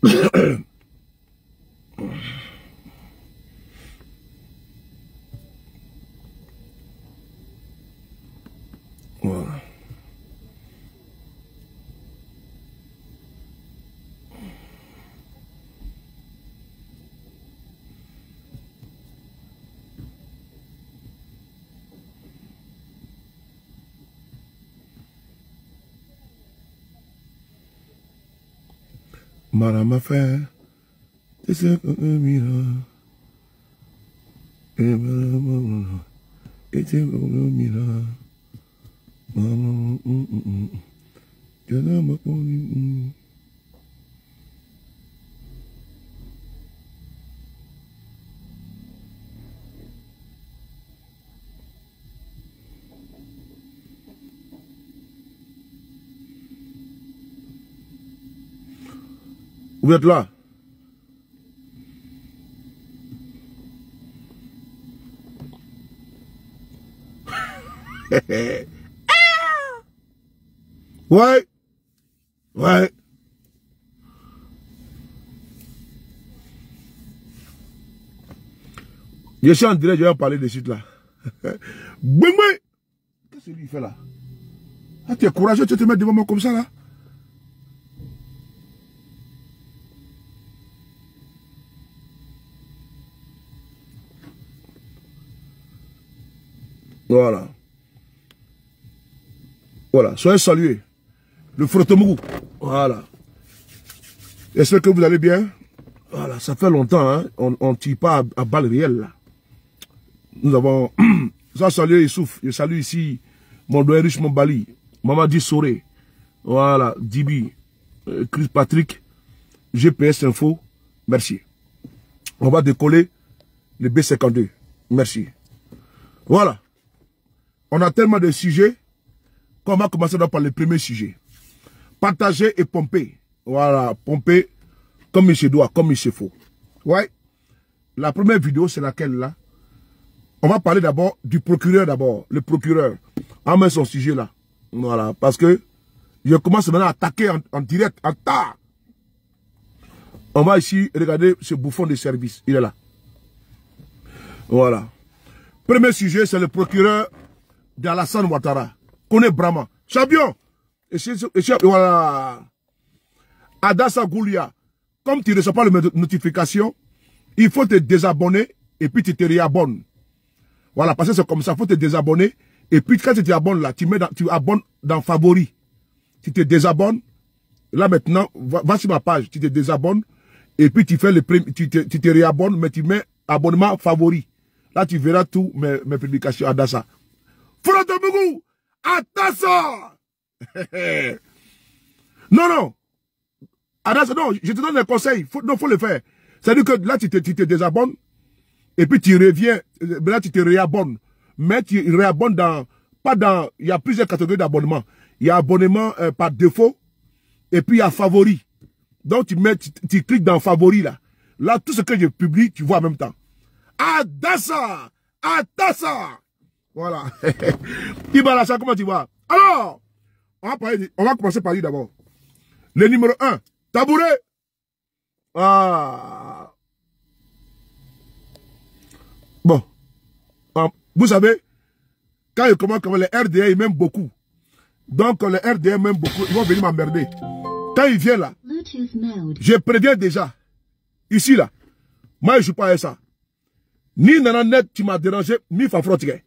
Voilà. Madame fait, c'est ce que mira. Et c'est que mira. Je ne me connais. Vous êtes là? Ouais. Ouais. Je suis en direct, je vais parler de suite là. Qu'est-ce que lui fait là? Ah, tu es courageux, tu te mets devant moi comme ça là? Voilà. Voilà. Soyez salués. Le Frotomou. Voilà. J'espère que vous allez bien. Voilà. Ça fait longtemps, hein. On ne tire pas à balles réelles, là. Nous avons... Ça, saluer Issouf. Je salue ici mon doyen Richemont Bali. Mamadi Soré. Voilà. Dibi. Chris Patrick. GPS Info. Merci. On va décoller le B52. Merci. Voilà. On a tellement de sujets qu'on va commencer par le premier sujet. Partager et pomper. Voilà, pomper comme il se doit, comme il se faut. Ouais. La première vidéo, c'est laquelle là? On va parler d'abord du procureur d'abord. Le procureur. On met son sujet là. Voilà. Parce que je commence maintenant à attaquer en direct, en tas. On va ici regarder ce bouffon de service. Il est là. Voilà. Premier sujet, c'est le procureur d'Alassane Ouattara. Connaît Brahma. Champion. Et voilà. Adassa Goulia. Comme tu ne reçois pas les notifications, il faut te désabonner et puis tu te réabonnes. Voilà, parce que c'est comme ça, il faut te désabonner. Et puis quand tu t'abonnes là, tu abonnes dans favoris. Tu te désabonnes. Là maintenant, va sur ma page, tu te désabonnes. Et puis tu fais tu te réabonnes, mais tu mets abonnement favori. Là tu verras tous mes publications Adassa. Frotomou, Adassa. Non. Adassa, non, je te donne un conseil. Faut le faire. C'est-à-dire que là, tu te désabonnes. Et puis tu reviens. Là, tu te réabonnes. Mais tu réabonnes il y a plusieurs catégories d'abonnement. Il y a abonnement par défaut. Et puis il y a favori. Donc tu cliques dans favori là. Là, tout ce que je publie, tu vois en même temps. Adassa. Voilà. Ibarassa, comment tu vas? Alors, on va commencer par lui d'abord. Le numéro 1, Tabouret. Ah. Bon. Vous savez, quand il commence comme les RDA, ils m'aiment beaucoup. Donc, les RDA m'aiment beaucoup. Ils vont venir m'emmerder. Quand il vient là, je préviens déjà. Ici là, moi je ne joue pas à ça. Ni Nana Net, tu m'as dérangé, ni Fafrotier.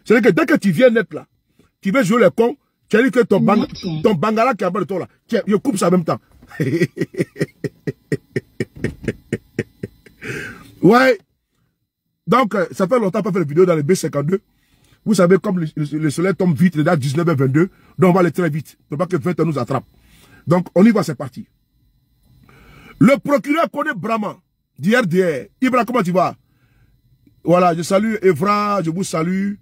C'est-à-dire que dès que tu viens net là, tu veux jouer les cons, tu as dit que ton bangala qui est en bas de toi là, je coupe ça en même temps. Ouais. Donc, ça fait longtemps qu'on a fait la vidéo dans le B52. Vous savez, comme le soleil tombe vite, il est à 19h22, donc on va aller très vite. Il ne faut pas que 20 nous attrape. Donc, on y va, c'est parti. Le procureur connaît Brahma, du RDR. Ibra, comment tu vas? Voilà, je salue Evra, je vous salue.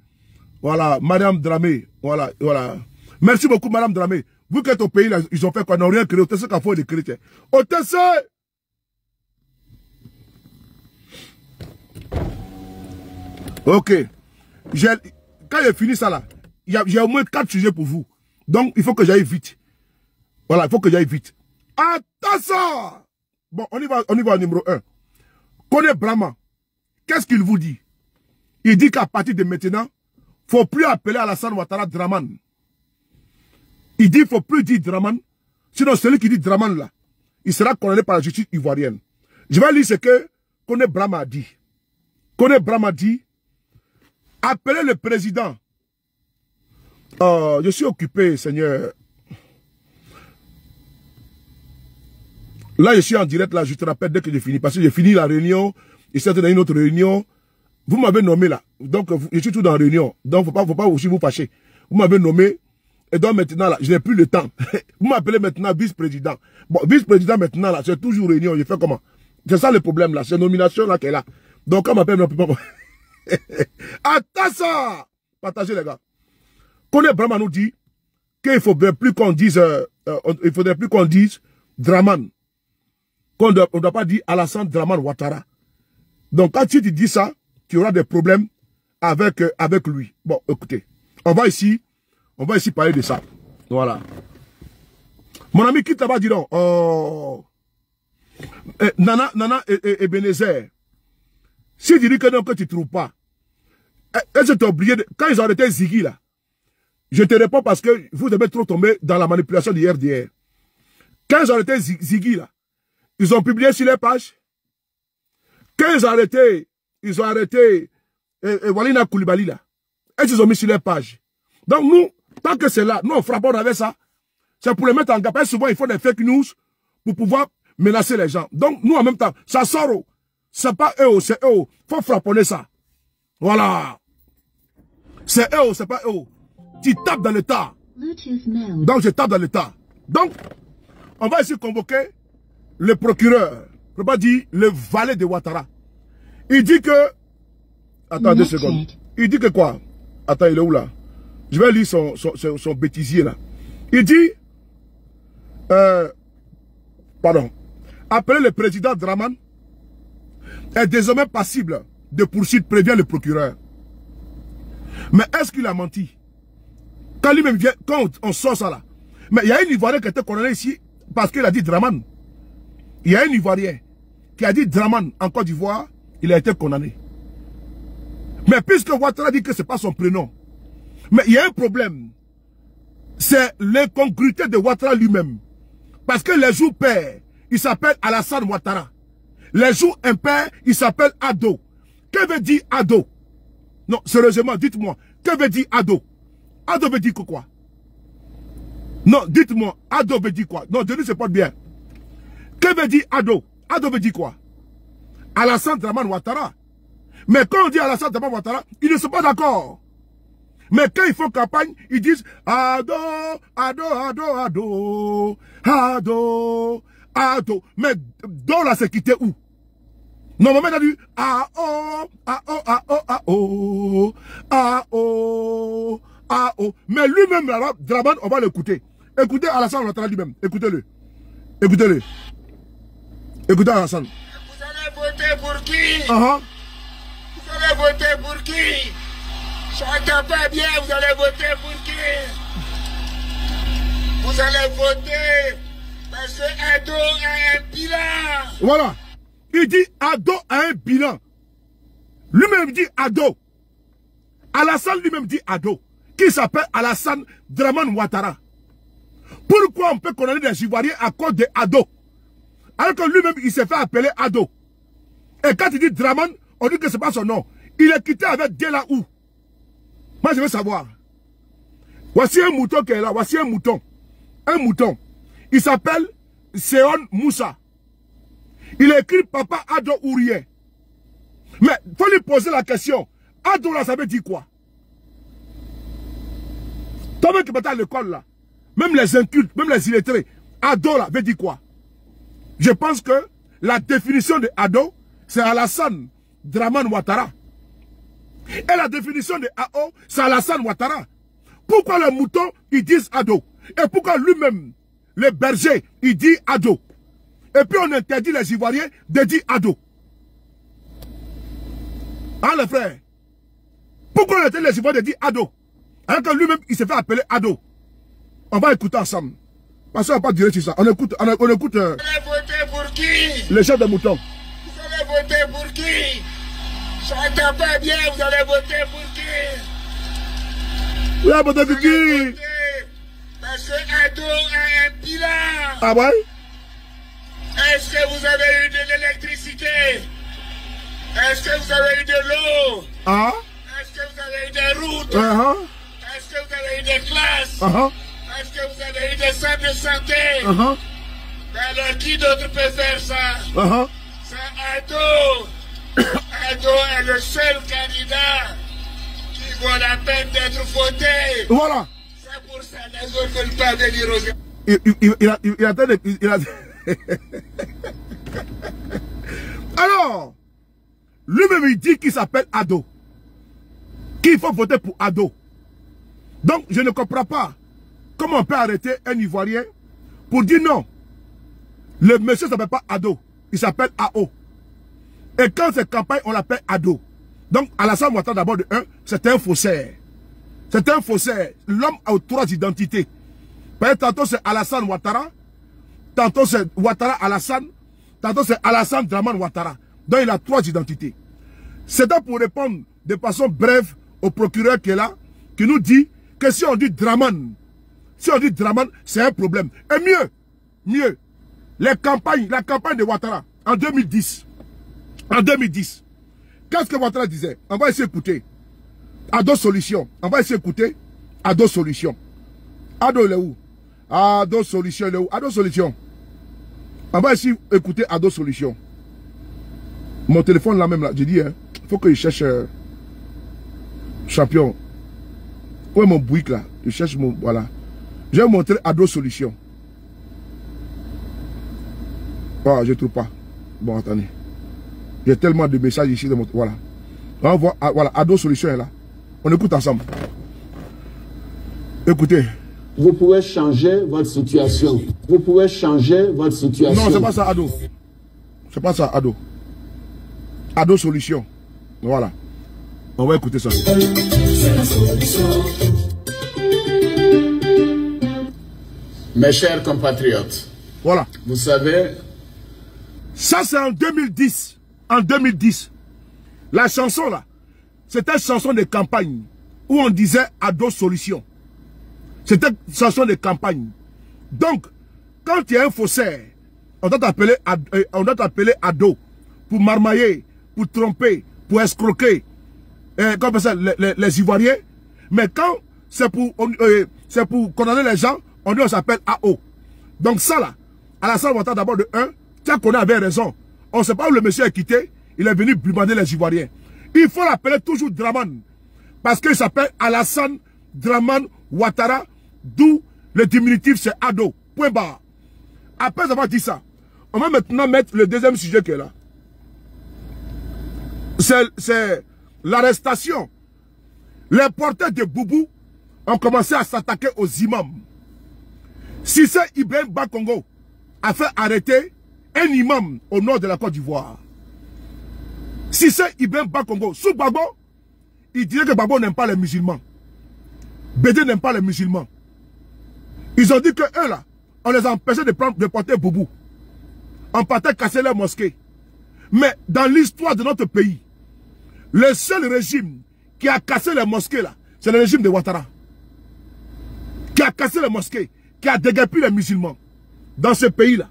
Voilà, Madame Dramé. Voilà. Merci beaucoup, Madame Dramé. Vous qui êtes au pays, là, ils ont fait quoi? Ils n'ont rien créé. Au TC, qu'il faut des chrétiens. Au TC! Ok. Quand j'ai fini ça là, j'ai au moins 4 sujets pour vous. Donc, il faut que j'aille vite. Voilà, il faut que j'aille vite. Attention! Bon, on y va au numéro 1. Kone Brahma, qu'est-ce qu'il vous dit? Il dit qu'à partir de maintenant, il ne faut plus appeler Alassane Ouattara Draman. Il dit qu'il ne faut plus dire Draman. Sinon, celui qui dit Draman là, il sera condamné par la justice ivoirienne. Je vais lire ce que Kone Brahma a dit. Kone Brahma dit, appelez le président. Je suis occupé, Seigneur. Là, je suis en direct, là, je te rappelle dès que j'ai fini. Parce que j'ai fini la réunion, et c'est dans une autre réunion. Vous m'avez nommé là. Donc, je suis tout dans la réunion. Donc, faut pas aussi vous fâcher. Vous m'avez nommé. Et donc, maintenant, là, je n'ai plus le temps. Vous m'appelez maintenant vice-président. Bon, vice-président, maintenant, là, c'est toujours réunion. Je fais comment? C'est ça le problème, là. C'est nomination, là, qui est là. Donc, quand on m'appelle, non, pas. Attends ça! Partagez, les gars. Kone Brahma nous dit qu'il ne faudrait plus qu'on dise, Draman. Qu'on ne doit pas dire Alassane Draman Ouattara. Donc, quand tu dis ça, tu auras des problèmes avec lui. Bon, écoutez, on va ici parler de ça. Voilà. Mon ami, qui t'as dit donc? Nana et Ebenezer. Si tu dis que non, que tu ne trouves pas, est-ce que tu as oublié, quand ils ont arrêté Ziggy là, je te réponds parce que vous devez trop tomber dans la manipulation du RDR. Quand ils ont arrêté Ziggy là, ils ont publié sur les pages. Quand ils ont arrêté Walina Koulibaly là. Et ils ont mis sur les pages. Donc nous, tant que c'est là, nous on frappe avec ça. C'est pour les mettre en garde. Parce que souvent il faut des fake news pour pouvoir menacer les gens. Donc nous en même temps, ça sort. C'est pas eux, c'est eux. Faut frapponner ça. Voilà. C'est eux, c'est pas eux. Tu tapes dans le tas. Donc je tape dans le tas. Donc, on va ici convoquer le procureur. Je ne peux pas dire le valet de Ouattara. Il dit que... Attends 2 secondes. Il dit que quoi? Attends, il est où là? Je vais lire son bêtisier là. Il dit... pardon. Appeler le président Draman est désormais passible de poursuite, prévient le procureur. Mais est-ce qu'il a menti? Quand lui-même vient, quand on sort ça là. Mais il y a un Ivoirien qui a été condamné ici parce qu'il a dit Draman. Il y a un Ivoirien qui a dit Draman en Côte d'Ivoire, il a été condamné. Mais puisque Ouattara dit que ce n'est pas son prénom, mais il y a un problème. C'est l'incongruité de Ouattara lui-même. Parce que les jours pairs, il s'appelle Alassane Ouattara. Les jours impairs, il s'appelle Ado. Que veut dire Ado? Non, sérieusement, dites-moi, que veut dire Ado? Ado veut dire quoi? Non, dites-moi, Ado veut dire quoi? Non, Denis se porte bien. Que veut dire Ado? Ado veut dire quoi? Alassane Draman Ouattara. Mais quand on dit Alassane Draman Ouattara, ils ne sont pas d'accord. Mais quand ils font campagne, ils disent Ado, Ado, Ado, Ado, Ado, Ado. Mais Do là, c'est quitté où? Normalement, il a dit A-O, A-O, A-O, A-O, A-O, A-O. Mais lui-même, Draman, on va l'écouter. Écoutez Alassane Ouattara lui-même. Écoutez-le. Écoutez-le. Écoutez Alassane. Vous allez voter pour qui? Vous allez voter pour qui? Chacun fait bien, vous allez voter pour qui? Vous allez voter parce que Ado a un bilan. Voilà. Il dit Ado a un bilan. Lui-même dit Ado. Alassane lui-même dit Ado. Qui s'appelle Alassane Draman Ouattara. Pourquoi on peut condamner des Ivoiriens à cause de Ado? Alors que lui-même, il s'est fait appeler Ado. Et quand il dit Draman, on dit que ce n'est pas son nom. Il est quitté avec Delaou. Moi, je veux savoir. Voici un mouton qui est là. Voici un mouton. Un mouton. Il s'appelle Seon Moussa. Il a écrit Papa Ado Ourien. Mais il faut lui poser la question. Ado là, ça veut dire quoi? Toi-même qui es à l'école là, même les incultes, même les illettrés, Ado là veut dire quoi? Je pense que la définition de Ado, c'est Alassane Draman Ouattara. Et la définition de AO, c'est Alassane Ouattara. Pourquoi les moutons, ils disent Ado? Et pourquoi lui-même, les bergers, ils disent Ado? Et puis on interdit les Ivoiriens de dire Ado. Hein les frères? Pourquoi on interdit les Ivoiriens de dire Ado? Alors que lui-même, il s'est fait appeler Ado. On va écouter ensemble. Parce qu'on va pas durer sur ça. On écoute. Vous allez voter pour qui? qui? Le chef des moutons. Vous allez voter pour qui? J'entends pas bien, vous allez voter pour qui? Vous allez voter pour qui? Parce que Ado a un bilan. Ah ouais? Est-ce que vous avez eu de l'électricité? Est-ce que vous avez eu de l'eau? Ah? Est-ce que vous avez eu des routes? Est-ce que vous avez eu des classes? Est-ce que vous avez eu des centres de santé? Alors qui d'autre peut faire ça? C'est Ado. Ado est le seul candidat qui vaut la peine d'être voté. Voilà. C'est pour ça que les autres ne veulent pas venir aux... Il a... Alors, lui-même il dit qu'il s'appelle Ado. Qu'il faut voter pour Ado. Donc, je ne comprends pas comment on peut arrêter un Ivoirien pour dire non. Le monsieur ne s'appelle pas Ado, il s'appelle AO. Et quand c'est campagne, on l'appelle Ado. Donc, Alassane Ouattara, d'abord de 1, c'est un faussaire. C'est un faussaire. L'homme a 3 identités. Tantôt c'est Alassane Ouattara, tantôt c'est Ouattara Alassane, tantôt c'est Alassane Dramane Ouattara. Donc, il a 3 identités. C'est donc pour répondre de façon brève au procureur qui est là, qui nous dit que si on dit Dramane, c'est un problème. Et mieux, la campagne de Ouattara en 2010, qu'est-ce que Ouattara disait? On va essayer d'écouter. Ado Solution. On va essayer d'écouter Ado Solution. Ado il est où? Ado Solution il est où? Ado Solution. On va essayer d'écouter Ado Solution. Mon téléphone là même là, j'ai dit, il faut qu'il cherche champion. Où est mon bouic là? Je cherche mon... Voilà. Je vais montrer Ado Solution. Ah, je ne trouve pas. Bon, attendez. Il y a tellement de messages ici. Voilà. On voit, voilà, Ado Solution est là. On écoute ensemble. Écoutez. Vous pouvez changer votre situation. Vous pouvez changer votre situation. Non, c'est pas ça, Ado. C'est pas ça, Ado. Ado Solution. Voilà. On va écouter ça. C'est la solution. Mes chers compatriotes. Voilà. Vous savez... Ça, c'est en 2010. En 2010. La chanson, là, c'était une chanson de campagne où on disait Ado Solution. C'était une chanson de campagne. Donc, quand il y a un faussaire, on doit t'appeler Ado pour marmailler, pour tromper, pour escroquer comme ça, les Ivoiriens. Mais quand c'est pour condamner les gens, on dit on s'appelle AO. Donc ça, là, Alassane Ouattara d'abord de 1, tiens qu'on avait raison. On ne sait pas où le monsieur est quitté. Il est venu blimander les Ivoiriens. Il faut l'appeler toujours Dramane. Parce qu'il s'appelle Alassane Dramane Ouattara. D'où le diminutif c'est Ado. Point barre. Après avoir dit ça, on va maintenant mettre le deuxième sujet qui est là. C'est l'arrestation. Les porteurs de Boubou ont commencé à s'attaquer aux imams. Cissé Ibrahim Bakongo a fait arrêter un imam au nord de la Côte d'Ivoire. Cissé Ibrahim Bakongo, sous Gbagbo, il disait que Gbagbo n'aime pas les musulmans. Bédé n'aime pas les musulmans. Ils ont dit que eux là, on les a empêchés de porter Boubou. On partait casser les mosquées. Mais dans l'histoire de notre pays, le seul régime qui a cassé les mosquées là, c'est le régime de Ouattara. Qui a cassé les mosquées, qui a déguerpi les musulmans dans ce pays-là.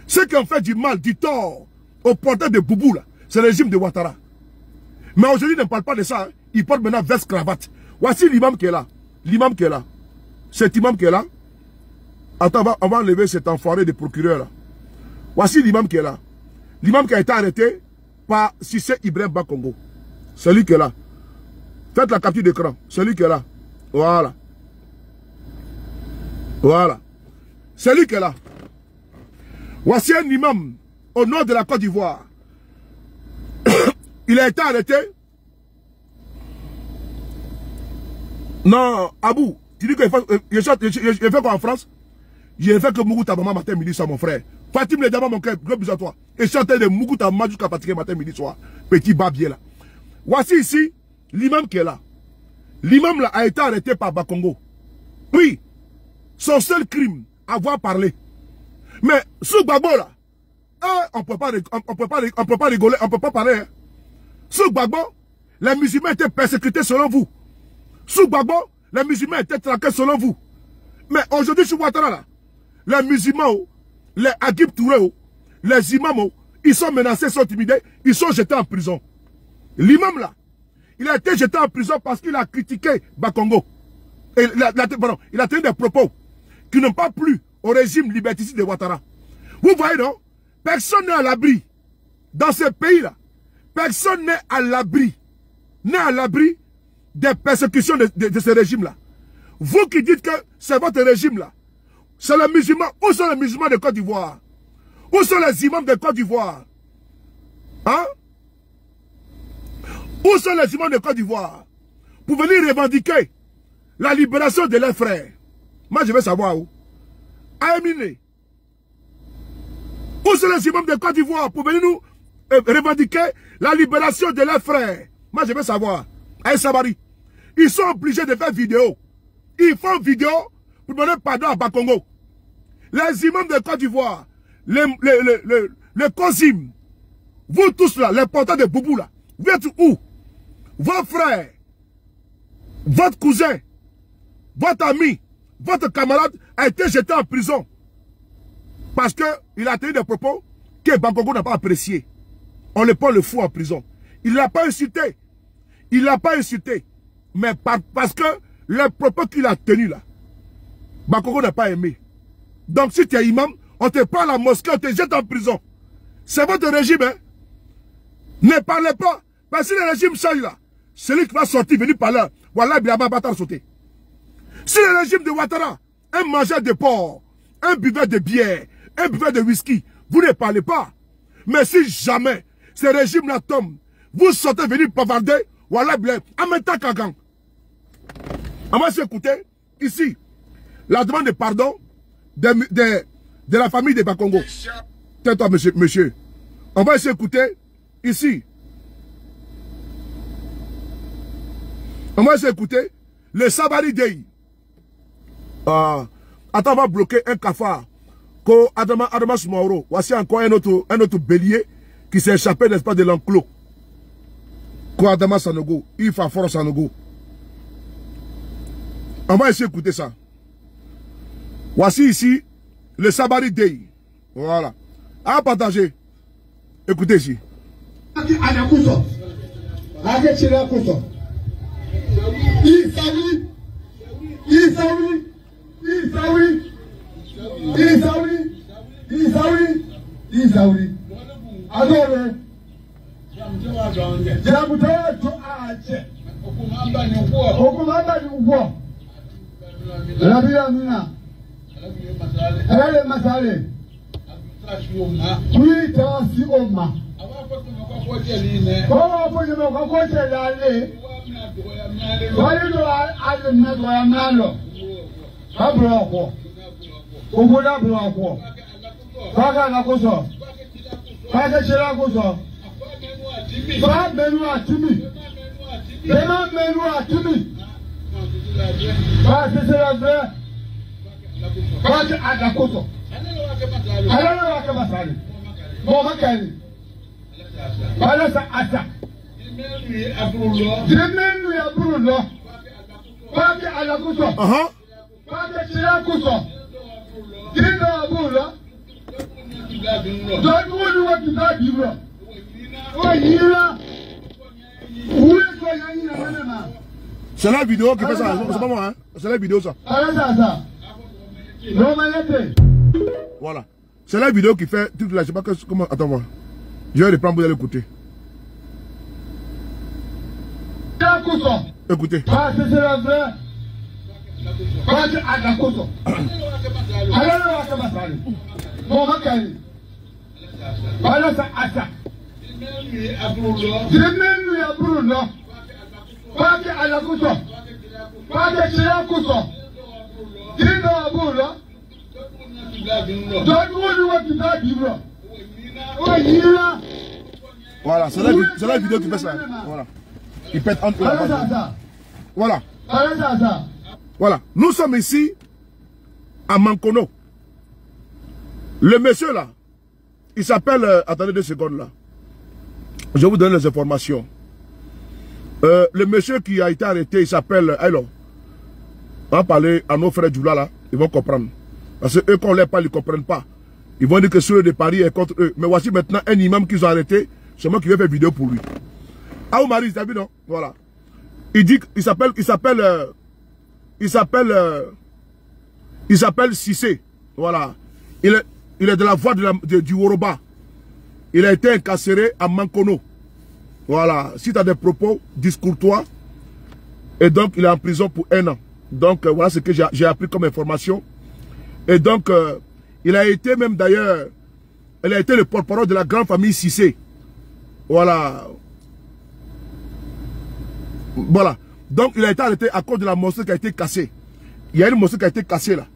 Ceux qui ont fait du mal, du tort aux porteurs de Boubou, là, c'est le régime de Ouattara. Mais aujourd'hui, ils ne parlent pas de ça. Hein. Ils portent maintenant veste cravate. Voici l'imam qui est là. L'imam qui est là. Cet imam qui est là. Attends, on va enlever cet enfoiré de procureur là. Voici l'imam qui est là. L'imam qui a été arrêté par Cissé Ibrahim Bakongo. Celui qui est là. Faites la capture d'écran. Celui qui est là. Voilà. Voilà. Celui qui est là. Voici un imam au nord de la Côte d'Ivoire. Il a été arrêté. Non, Abou, tu dis que je fais quoi en France? J'ai fait que Mougouta maman matin, midi, soir, mon frère. Fatim le Diamant, mon cœur, gros bisous à toi. Et chanter de Mougouta maman jusqu'à fatiguer matin, midi, soir. Petit babier là. Voici ici l'imam qui est là. L'imam là a été arrêté par Bakongo. Oui, son seul crime, avoir parlé. Mais sous Gbagbo là, on peut pas rigoler, on peut pas parler. Hein. Sous Gbagbo, les musulmans étaient persécutés selon vous. Sous Gbagbo, les musulmans étaient traqués selon vous. Mais aujourd'hui, sur Ouattara, là, les musulmans, les Agib Touré, les imams, ils sont menacés, ils sont intimidés, ils sont jetés en prison. L'imam là, il a été jeté en prison parce qu'il a critiqué Bakongo. Et il a tenu des propos qui n'ont pas plu au régime liberticide de Ouattara. Vous voyez non? Personne n'est à l'abri. Dans ce pays-là, personne n'est à l'abri. N'est à l'abri des persécutions de ce régime-là. Vous qui dites que c'est votre régime-là, c'est les musulmans. Où sont les musulmans de Côte d'Ivoire? Où sont les imams de Côte d'Ivoire? Hein? Où sont les imams de Côte d'Ivoire? Pour venir revendiquer la libération de leurs frères. Moi, je veux savoir où. Aïmine. Où sont les imams de Côte d'Ivoire pour venir nous revendiquer la libération de leurs frères? Moi, je veux savoir. Aïe Sabari. Ils sont obligés de faire vidéo. Ils font vidéo pour donner pardon à Bakongo. Les imams de Côte d'Ivoire, les Kozim, vous tous là, les porteurs de Boubou là, vous êtes où? Vos frères, votre cousin, votre ami, votre camarade a été jeté en prison. Parce qu'il a tenu des propos que Bakongo n'a pas apprécié. On le prend le fou en prison. Il ne l'a pas insulté. Il ne l'a pas insulté. Mais parce que les propos qu'il a tenus là, Bakongo n'a pas aimé. Donc si tu es imam, on te prend à la mosquée, on te jette en prison. C'est votre régime, hein. Ne parlez pas. Parce que si le régime change là, celui qui va sortir, venir par là, voilà, il va battre sauter. Si le régime de Ouattara, un mangeur de porc, un buveur de bière, un buveur de whisky, vous ne parlez pas. Mais si jamais ce régime-là tombe, vous sortez venir bavarder, voilà, en même temps qu'un. On va s'écouter ici la demande de pardon de la famille de Bakongo. Tais-toi, monsieur. On va s'écouter ici. On va s'écouter le Sabari Dey. Attends, on va bloquer un cafard. Ko Adama Soumaoro. Voici encore un autre bélier qui s'est échappé, n'est-ce pas, de l'enclos. Ko Adama Sanogo. Il fait fort Sanogo. On va essayer d'écouter ça. Voici ici le Sabari Dey. Voilà. À partager. Écoutez ici. C'est la vidéo qui fait ça, c'est pas moi, hein? C'est la vidéo ça. Voilà. C'est la vidéo qui fait toute la... Je sais pas comment... Attends moi. Je vais reprendre, vous allez écouter. Écoutez. Voilà, c'est la vidéo qui fait ça. Voilà. Il pète entre la base. Voilà. Voilà. Nous sommes ici à Mankono. Le monsieur là, il s'appelle... attendez 2 secondes là. Je vous donne les informations. Le monsieur qui a été arrêté, il s'appelle... Alors, on va parler à nos frères Djoula là, ils vont comprendre. Parce que eux, quand on les parle, ils ne comprennent pas. Ils vont dire que celui de Paris est contre eux. Mais voici maintenant un imam qu'ils ont arrêté. C'est moi qui vais faire vidéo pour lui. Ah, Marie, t'as vu non? Voilà. Il dit qu'il s'appelle Cissé. Voilà. Il est de la voie du Woroba. Il a été incarcéré à Mankono. Voilà. Si tu as des propos discourtois, et donc il est en prison pour 1 an. Donc voilà ce que j'ai appris comme information. Et donc, il a été même d'ailleurs, il a été le porte-parole de la grande famille Cissé. Voilà. Voilà. Donc, il a été arrêté à cause de la mosquée qui a été cassée. Il y a une mosquée qui a été cassée là.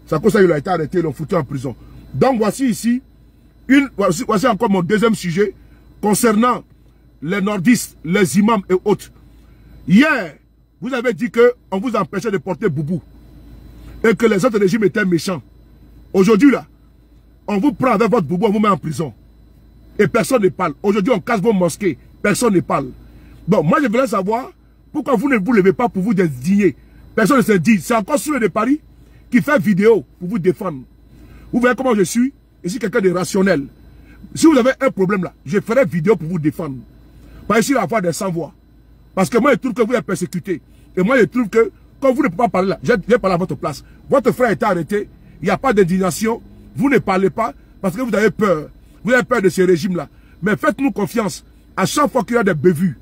C'est à cause de ça qu'il a été arrêté, ils l'ont foutu en prison. Donc, voici ici, voici encore mon deuxième sujet concernant les nordistes, les imams et autres. Hier, vous avez dit qu'on vous empêchait de porter boubou. Et que les autres régimes étaient méchants. Aujourd'hui, là, on vous prend avec votre boubou, on vous met en prison. Et personne ne parle. Aujourd'hui, on casse vos mosquées. Personne ne parle. Bon, moi, je voulais savoir pourquoi vous ne vous levez pas pour vous désigner. Personne ne se dit. C'est encore Soule de Paris qui fait vidéo pour vous défendre. Vous voyez comment je suis? Je suis quelqu'un de rationnel. Si vous avez un problème là, je ferai vidéo pour vous défendre. Pas ici, avoir des sans-voix. Parce que moi, je trouve que vous êtes persécuté. Et moi, je trouve que quand vous ne pouvez pas parler là, je vais parler à votre place. Votre frère est arrêté. Il n'y a pas d'indignation. Vous ne parlez pas parce que vous avez peur. Vous avez peur de ce régime-là. Mais faites-nous confiance. À chaque fois qu'il y a des bévues,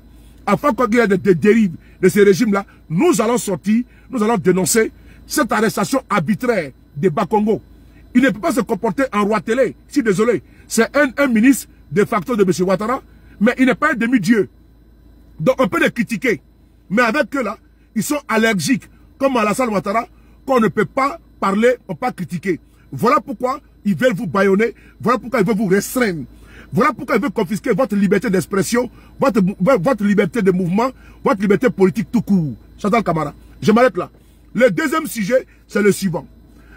à chaque fois qu'il y a des dérives de ce régime-là, nous allons sortir, nous allons dénoncer cette arrestation arbitraire de Bakongo. Il ne peut pas se comporter en roi télé. Je suis désolé. C'est un ministre de facto de M. Ouattara, mais il n'est pas un demi-dieu. Donc on peut les critiquer. Mais avec eux là, ils sont allergiques, comme Alassane Ouattara, qu'on ne peut pas parler, on ne peut pas critiquer. Voilà pourquoi ils veulent vous bâillonner, voilà pourquoi ils veulent vous restreindre. Voilà pourquoi ils veulent confisquer votre liberté d'expression, votre liberté de mouvement, votre liberté politique tout court. Chantal Camara, je m'arrête là. Le deuxième sujet, c'est le suivant.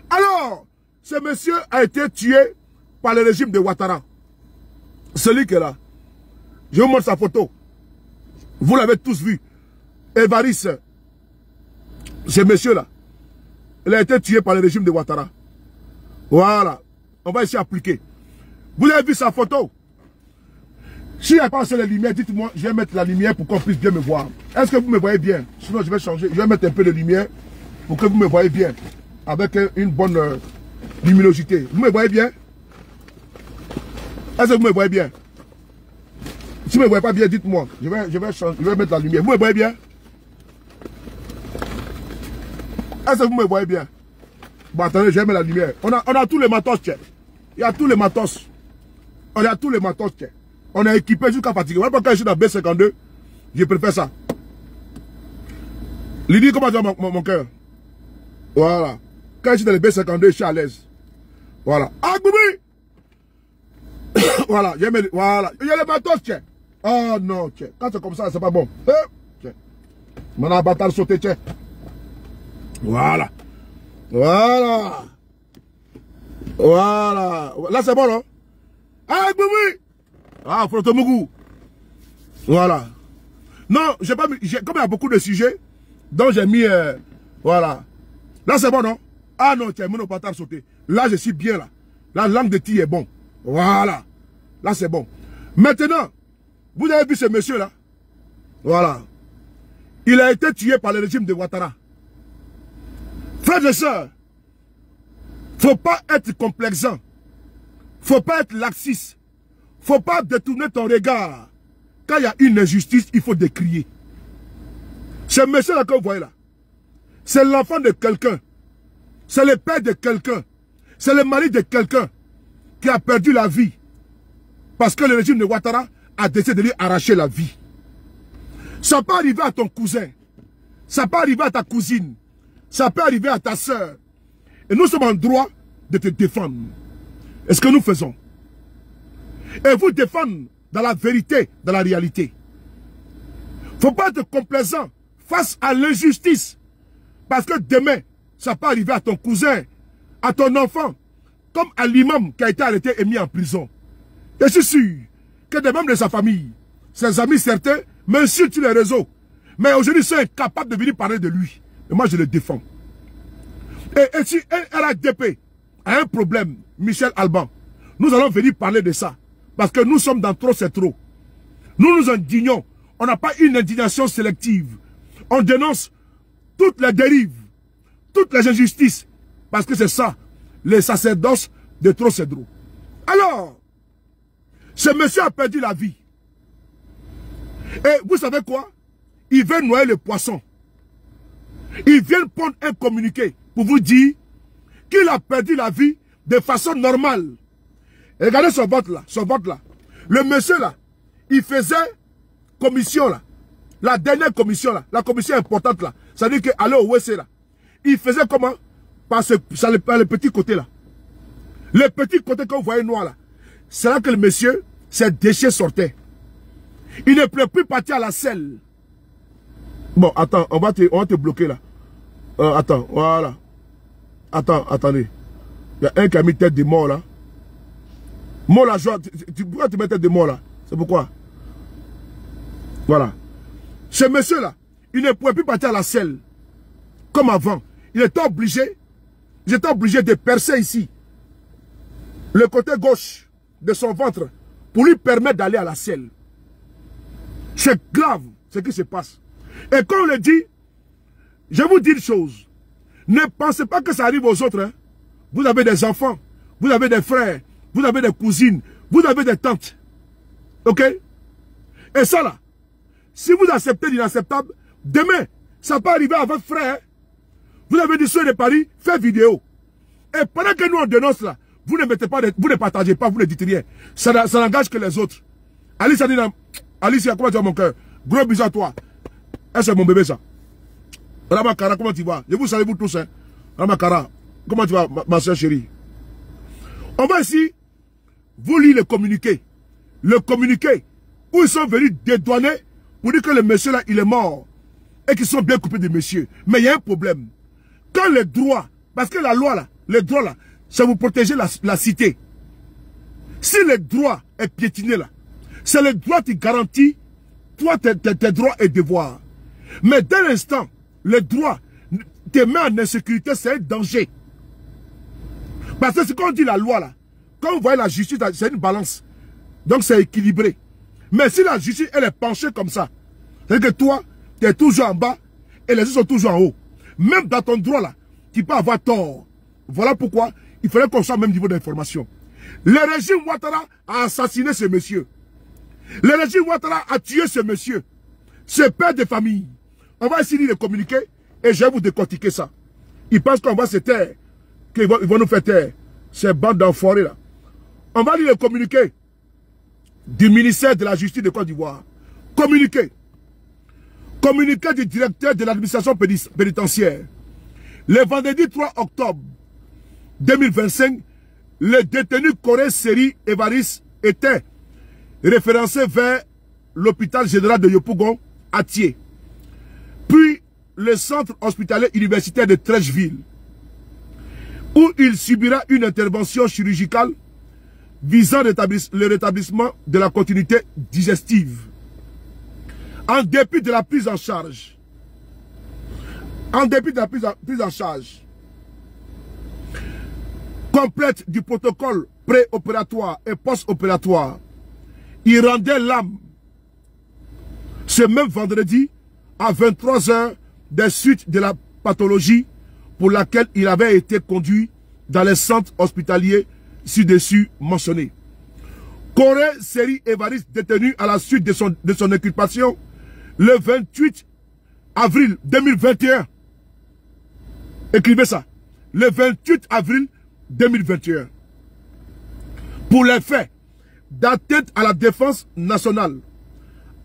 Alors, ce monsieur a été tué par le régime de Ouattara. Celui qui est là. Je vous montre sa photo. Vous l'avez tous vu. Évariste, ce monsieur-là, il a été tué par le régime de Ouattara. Voilà. On va ici appliquer. Vous avez vu sa photo? S'il n'y a pas assez de lumière, dites-moi, je vais mettre la lumière pour qu'on puisse bien me voir. Est-ce que vous me voyez bien? Sinon, je vais changer. Je vais mettre un peu de lumière pour que vous me voyez bien. Avec une bonne luminosité. Vous me voyez bien? Est-ce que vous me voyez bien? Si vous ne me voyez pas bien, dites-moi. Je vais changer, je vais mettre la lumière. Vous me voyez bien? Est-ce que vous me voyez bien? Bon, attendez, je vais mettre la lumière. On a tous les matos, tiens. Il y a tous les matos. On a tous les matos, tiens. On est équipé jusqu'à fatiguer. Voilà pourquoi je suis dans B52. Je préfère ça. Lydie, comment tu vas mon cœur? Voilà. Quand je suis dans le B52, je suis à l'aise. Voilà. Ah, Goubi! Voilà. Voilà. Il y a les matos, tiens. Oh non, tiens. Quand c'est comme ça, c'est pas bon. Tiens. Mon abattal sauté, tiens. Voilà. Voilà. Voilà. Là, c'est bon, non? Ah, Goubi! Ah, Frotomougou. Voilà. Non, j'ai pas mis. Comme il y a beaucoup de sujets, donc j'ai mis. Voilà. Là, c'est bon, non? Ah non, tiens, mon patate sauté. Là, je suis bien là. La langue de ti est bon. Voilà. Là, c'est bon. Maintenant, vous avez vu ce monsieur-là? Voilà. Il a été tué par le régime de Ouattara. Frères et sœurs, faut pas être complexant. Faut pas être laxiste. Faut pas détourner ton regard. Quand il y a une injustice, il faut décrier. Ce monsieur-là que vous voyez là, c'est l'enfant de quelqu'un. C'est le père de quelqu'un. C'est le mari de quelqu'un qui a perdu la vie. Parce que le régime de Ouattara a décidé de lui arracher la vie. Ça peut arriver à ton cousin. Ça peut arriver à ta cousine. Ça peut arriver à ta soeur. Et nous sommes en droit de te défendre. Et ce que nous faisons. Et vous défendre dans la vérité, dans la réalité. Il ne faut pas être complaisant face à l'injustice. Parce que demain, ça peut arriver à ton cousin, à ton enfant, comme à l'imam qui a été arrêté et mis en prison. Je suis sûr que des membres de sa famille, ses amis certains, m'insultent sur les réseaux. Mais aujourd'hui, ils sont incapables de venir parler de lui. Et moi, je le défends. Et si un RADP a un problème, Michel Alban, nous allons venir parler de ça. Parce que nous sommes dans trop, c'est trop. Nous nous indignons. On n'a pas une indignation sélective. On dénonce toutes les dérives, toutes les injustices. Parce que c'est ça, les sacerdoces de trop, c'est trop. Alors, ce monsieur a perdu la vie. Et vous savez quoi? Il veut noyer le poisson. Il vient prendre un communiqué pour vous dire qu'il a perdu la vie de façon normale. Et regardez son vote là, Le monsieur là, il faisait commission là. La dernière commission là, la commission importante là. Ça veut dire qu'aller au WC là. Il faisait comment? Par le petit côté là. Le petit côté que vous voyez noir là. C'est là que le monsieur, ses déchets sortaient. Il ne peut plus partir à la selle. Bon, attends, on va te bloquer là. Attends, voilà. Attendez. Il y a un qui a mis tête de mort là. Mort là, pourquoi tu mets tête de mort là? C'est pourquoi? Voilà. Ce monsieur là, il ne pouvait plus partir à la selle. Comme avant. Il était obligé. J'étais obligé de percer ici. Le côté gauche de son ventre. Pour lui permettre d'aller à la selle. C'est grave ce qui se passe. Et quand on le dit, je vous dis une chose. Ne pensez pas que ça arrive aux autres. Hein. Vous avez des enfants, vous avez des frères, vous avez des cousines, vous avez des tantes. Ok? Et ça là, si vous acceptez l'inacceptable, demain, ça peut arriver à votre frère. Vous avez dit sur les paris, faites vidéo. Et pendant que nous on dénonce là, vous ne mettez pas, vous ne partagez pas, vous ne dites rien. Ça n'engage que les autres. Alice, comment tu vas mon cœur? Gros bisous à toi. C'est mon bébé ça. Ramakara, comment tu vas? Je vous salue vous tous. Hein? Ramakara, comment tu vas ma soeur chérie? On va ici vous lire le communiqué. Le communiqué où ils sont venus dédouaner pour dire que le monsieur là il est mort. Et qu'ils sont bien coupés de monsieur. Mais il y a un problème. Quand les droits, parce que la loi là, les droits là, c'est vous protéger la cité. Si le droit est piétiné là, c'est le droit qui garantit toi tes droits et devoirs. Mais dès l'instant, le droit te met en insécurité, c'est un danger. Parce que ce qu'on dit la loi là, quand vous voyez la justice, c'est une balance. Donc c'est équilibré. Mais si la justice, elle est penchée comme ça, c'est-à-dire que toi, tu es toujours en bas et les autres sont toujours en haut. Même dans ton droit là, tu peux avoir tort. Voilà pourquoi il fallait qu'on soit au même niveau d'information. Le régime Ouattara a assassiné ce monsieur. Le régime Ouattara a tué ce monsieur. Ce père de famille. On va essayer de le communiquer et je vais vous décortiquer ça. Ils pensent qu'on va se taire, qu'ils vont nous faire taire. Ces bandes d'enfoirés là. On va lire le communiqué du ministère de la Justice de Côte d'Ivoire. Communiqué. Communiqué du directeur de l'administration pénitentiaire. Le vendredi 3 octobre 2025, le détenu Corée Seri Evaris était référencé vers l'hôpital général de Yopougon à Thiès. Puis le centre hospitalier universitaire de Trècheville, où il subira une intervention chirurgicale visant le rétablissement de la continuité digestive. En dépit de la prise en charge. En dépit de la prise en charge complète du protocole préopératoire et post-opératoire, il rendait l'âme ce même vendredi à 23 h des suites de la pathologie pour laquelle il avait été conduit dans les centres hospitaliers ci-dessus mentionnés. Corée Seri Evaris détenu à la suite de son occupation le 28 avril 2021. Écrivez ça. Le 28 avril 2021. Pour les faits d'atteinte à la défense nationale,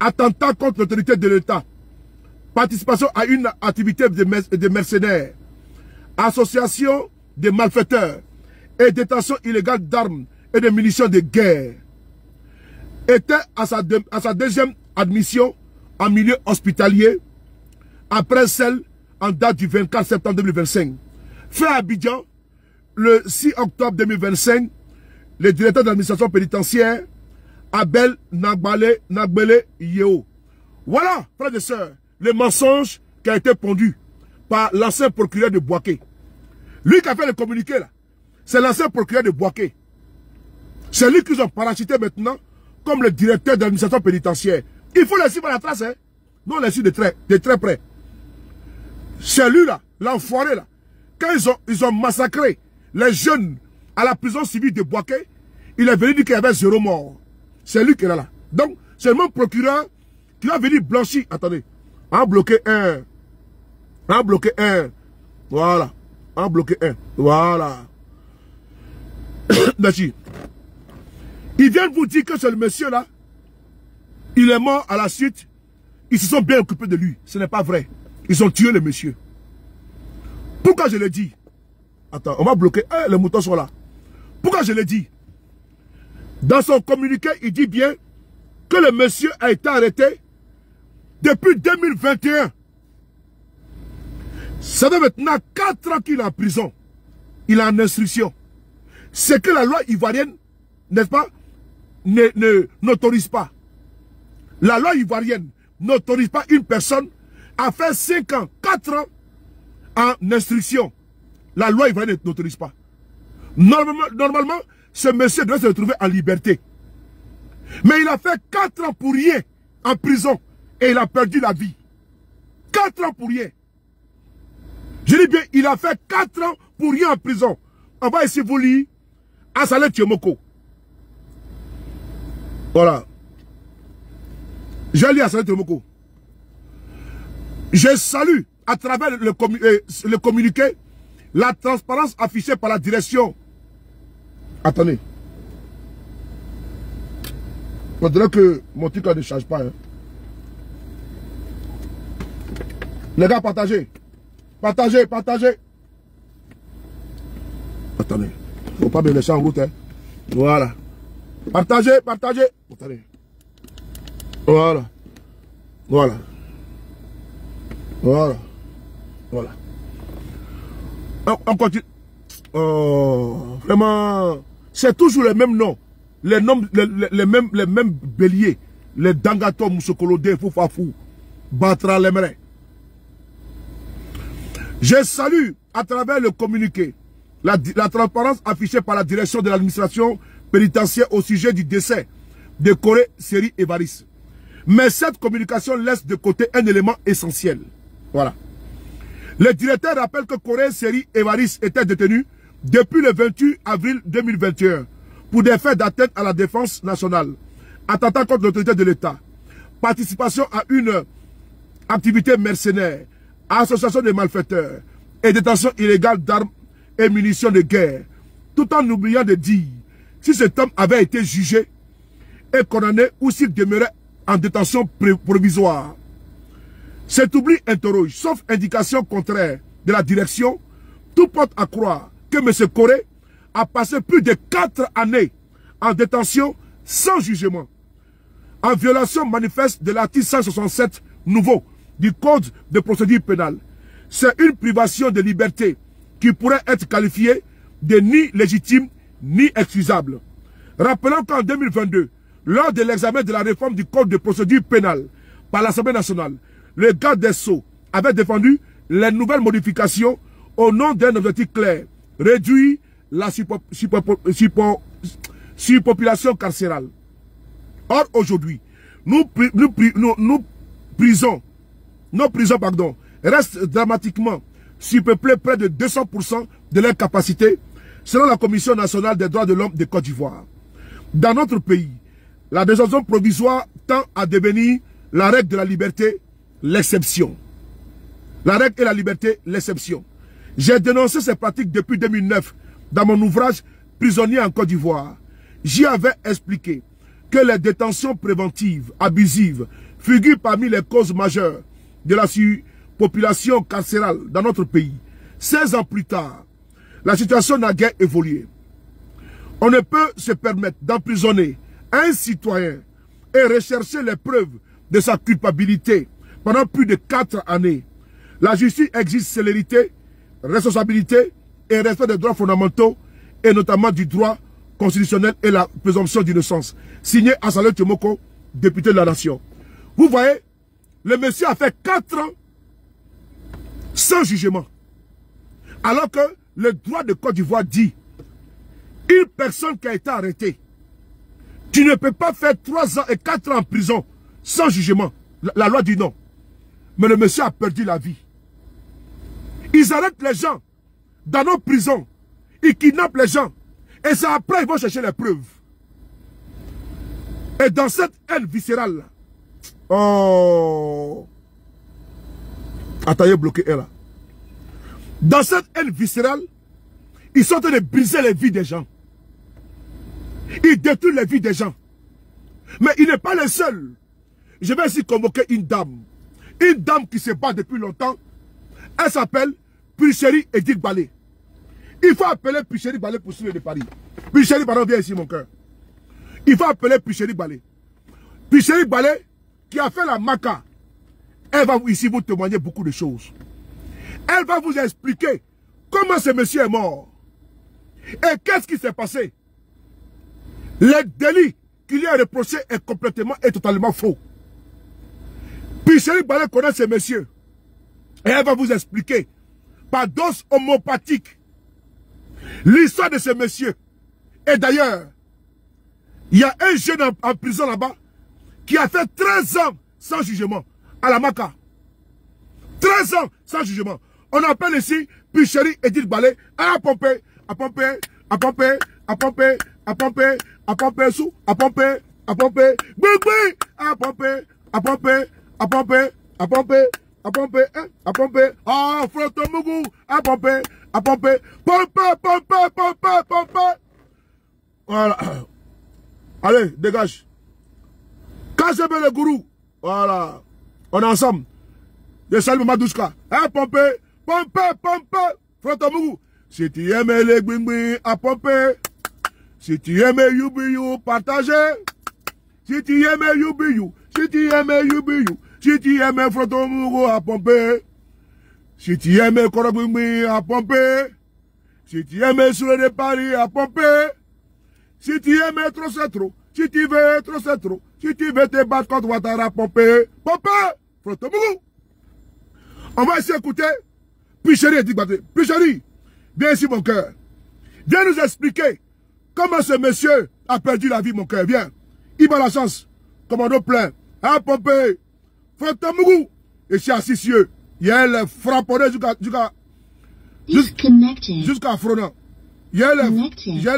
attentat contre l'autorité de l'État, participation à une activité de mercenaires, association de malfaiteurs et détention illégale d'armes et de munitions de guerre, était à sa deuxième admission en milieu hospitalier après celle en date du 24 septembre 2025. Fait à Abidjan, le 6 octobre 2025, le directeur de l'administration pénitentiaire Abel Nagbele Yeo. Voilà, frères et sœurs, le mensonge qui a été pondu par l'ancien procureur de Bouaké. Lui qui a fait le communiqué là, c'est l'ancien procureur de Bouaké. C'est lui qu'ils ont parachuté maintenant comme le directeur de l'administration pénitentiaire. Il faut les suivre à la trace, hein. Non, les suivre de très près. C'est lui là, l'enfoiré là. Quand ils ont massacré les jeunes à la prison civile de Bouaké, il est venu dire qu'il y avait 0 mort. C'est lui qui est là. Donc, c'est le même procureur qui va venir blanchir. Attendez. En bloquer un. En bloquer un. Voilà. En bloquer un. Voilà. Merci. Ils viennent vous dire que c'est le monsieur là. Il est mort à la suite. Ils se sont bien occupés de lui. Ce n'est pas vrai. Ils ont tué le monsieur. Pourquoi je le dis? Attends, on va bloquer. Les moutons sont là. Pourquoi je le dis? Dans son communiqué, il dit bien que le monsieur a été arrêté depuis 2021. Ça fait maintenant 4 ans qu'il est en prison. Il est en instruction. C'est que la loi ivoirienne, n'est-ce pas, n'autorise pas. La loi ivoirienne n'autorise pas une personne à faire 5 ans, 4 ans en instruction. La loi ivoirienne n'autorise pas. Normalement, ce monsieur doit se retrouver en liberté. Mais il a fait 4 ans pour rien en prison et il a perdu la vie. 4 ans pour rien. Je dis bien, il a fait 4 ans pour rien en prison. On va ici vous lire Assalé Tiomoko. Voilà. Je lis Assalé Tiomoko. Je salue à travers le communiqué la transparence affichée par la direction. Attendez. Il faudrait que mon truc ne change pas. Hein. Les gars, partagez. Partagez, partagez. Attendez. Il ne faut pas me laisser en route. Hein. Voilà. Partagez, partagez. Attendez. Voilà. Voilà. Voilà. Voilà. On continue. Oh, vraiment, c'est toujours les mêmes noms. Les mêmes béliers. Les Dangato, Moussokolodé, Foufafou, Batra, Lemre. Je salue à travers le communiqué la transparence affichée par la direction de l'administration pénitentiaire au sujet du décès de Corée Séri Évariste. Mais cette communication laisse de côté un élément essentiel. Voilà. Le directeur rappelle que Corée Séri Évariste était détenu depuis le 28 avril 2021 pour des faits d'atteinte à la défense nationale, attentat contre l'autorité de l'État, participation à une activité mercenaire, association de malfaiteurs et détention illégale d'armes et munitions de guerre, tout en oubliant de dire si cet homme avait été jugé et condamné ou s'il demeurait en détention provisoire. Cet oubli interroge, sauf indication contraire de la direction, tout porte à croire que M. Corée a passé plus de 4 années en détention sans jugement, en violation manifeste de l'article 167 nouveau du Code de procédure pénale. C'est une privation de liberté qui pourrait être qualifiée de ni légitime ni excusable. Rappelons qu'en 2022, lors de l'examen de la réforme du Code de procédure pénale par l'Assemblée nationale, le garde des Sceaux avait défendu les nouvelles modifications au nom d'un objectif clair, réduire la surpopulation carcérale. Or, aujourd'hui, nos prisons restent dramatiquement surpeuplées près de 200% de leur capacité, selon la Commission nationale des droits de l'homme de Côte d'Ivoire. Dans notre pays, la détention provisoire tend à devenir la règle de la liberté, l'exception. La règle et la liberté, l'exception. J'ai dénoncé ces pratiques depuis 2009 dans mon ouvrage Prisonnier en Côte d'Ivoire. J'y avais expliqué que les détentions préventives, abusives, figurent parmi les causes majeures de la surpopulation carcérale dans notre pays. 16 ans plus tard, la situation n'a guère évolué. On ne peut se permettre d'emprisonner un citoyen et rechercher les preuves de sa culpabilité pendant plus de 4 années. La justice exige célérité, responsabilité et respect des droits fondamentaux et notamment du droit constitutionnelle et la présomption d'innocence. Signé Assalé Tchomoko, député de la nation. Vous voyez, le monsieur a fait 4 ans sans jugement. Alors que le droit de Côte d'Ivoire dit, une personne qui a été arrêtée, tu ne peux pas faire 3 ans et 4 ans en prison sans jugement. La loi dit non. Mais le monsieur a perdu la vie. Ils arrêtent les gens dans nos prisons. Ils kidnappent les gens. Et c'est après ils vont chercher les preuves. Et dans cette haine viscérale, oh, attendez, bloqué là. Dans cette haine viscérale, ils sont en train de briser les vies des gens. Ils détruisent les vies des gens. Mais il n'est pas le seul. Je vais ici convoquer une dame. Une dame qui se bat depuis longtemps. Elle s'appelle Picheri Edith Balé. Il faut appeler Picheri Balé pour suivre de Paris. Picheri, pardon, viens ici mon cœur. Il faut appeler Picheri Balé. Picheri Balé qui a fait la maca. Elle va ici vous témoigner beaucoup de choses. Elle va vous expliquer comment ce monsieur est mort. Et qu'est-ce qui s'est passé. Le délit qu'il lui a reproché est complètement et totalement faux. Picheri Balé connaît ce monsieur. Et elle va vous expliquer, par dose homopathique, l'histoire de ce monsieur. Et d'ailleurs, il y a un jeune en prison là-bas qui a fait 13 ans sans jugement à la Maca. 13 ans sans jugement. On appelle ici Picheri Edith Balé à pomper, à pomper, à pomper, à pomper, à pomper, à pomper, sous, à pomper, à pomper, bébé, à pomper, à pomper, à pomper, à pomper, à pomper, à pomper, ah, Frotomougou, à pomper, pomper, pomper, pomper, pomper. Voilà. Allez, dégage. Cachez le gourou. Voilà. On est ensemble. Je salue Madouska. Hein, pomper, pomper, pomper, Frotomougou. Si tu aimes les gbingbi, à pomper. Si tu aimes you, partagez. Si tu aimes you, si tu aimes you. Si tu aimes Frotomougou à pomper, si tu aimes Korobumi à pomper, si tu aimes sur de Paris à pomper, si tu aimes trop c'est trop, si tu veux trop c'est trop, si tu veux te battre contre Ouattara à pomper, pomper, Frotomougou. On va essayer d'écouter Picheri Edith Balé. Picheri, viens ici mon cœur. Viens nous expliquer comment ce monsieur a perdu la vie mon cœur. Viens. Il va la chance. Commando plein. À pomper. Frotomougou, et c'est assis sur eux. Il y a les frapponnés jusqu'à Fronan. Il y a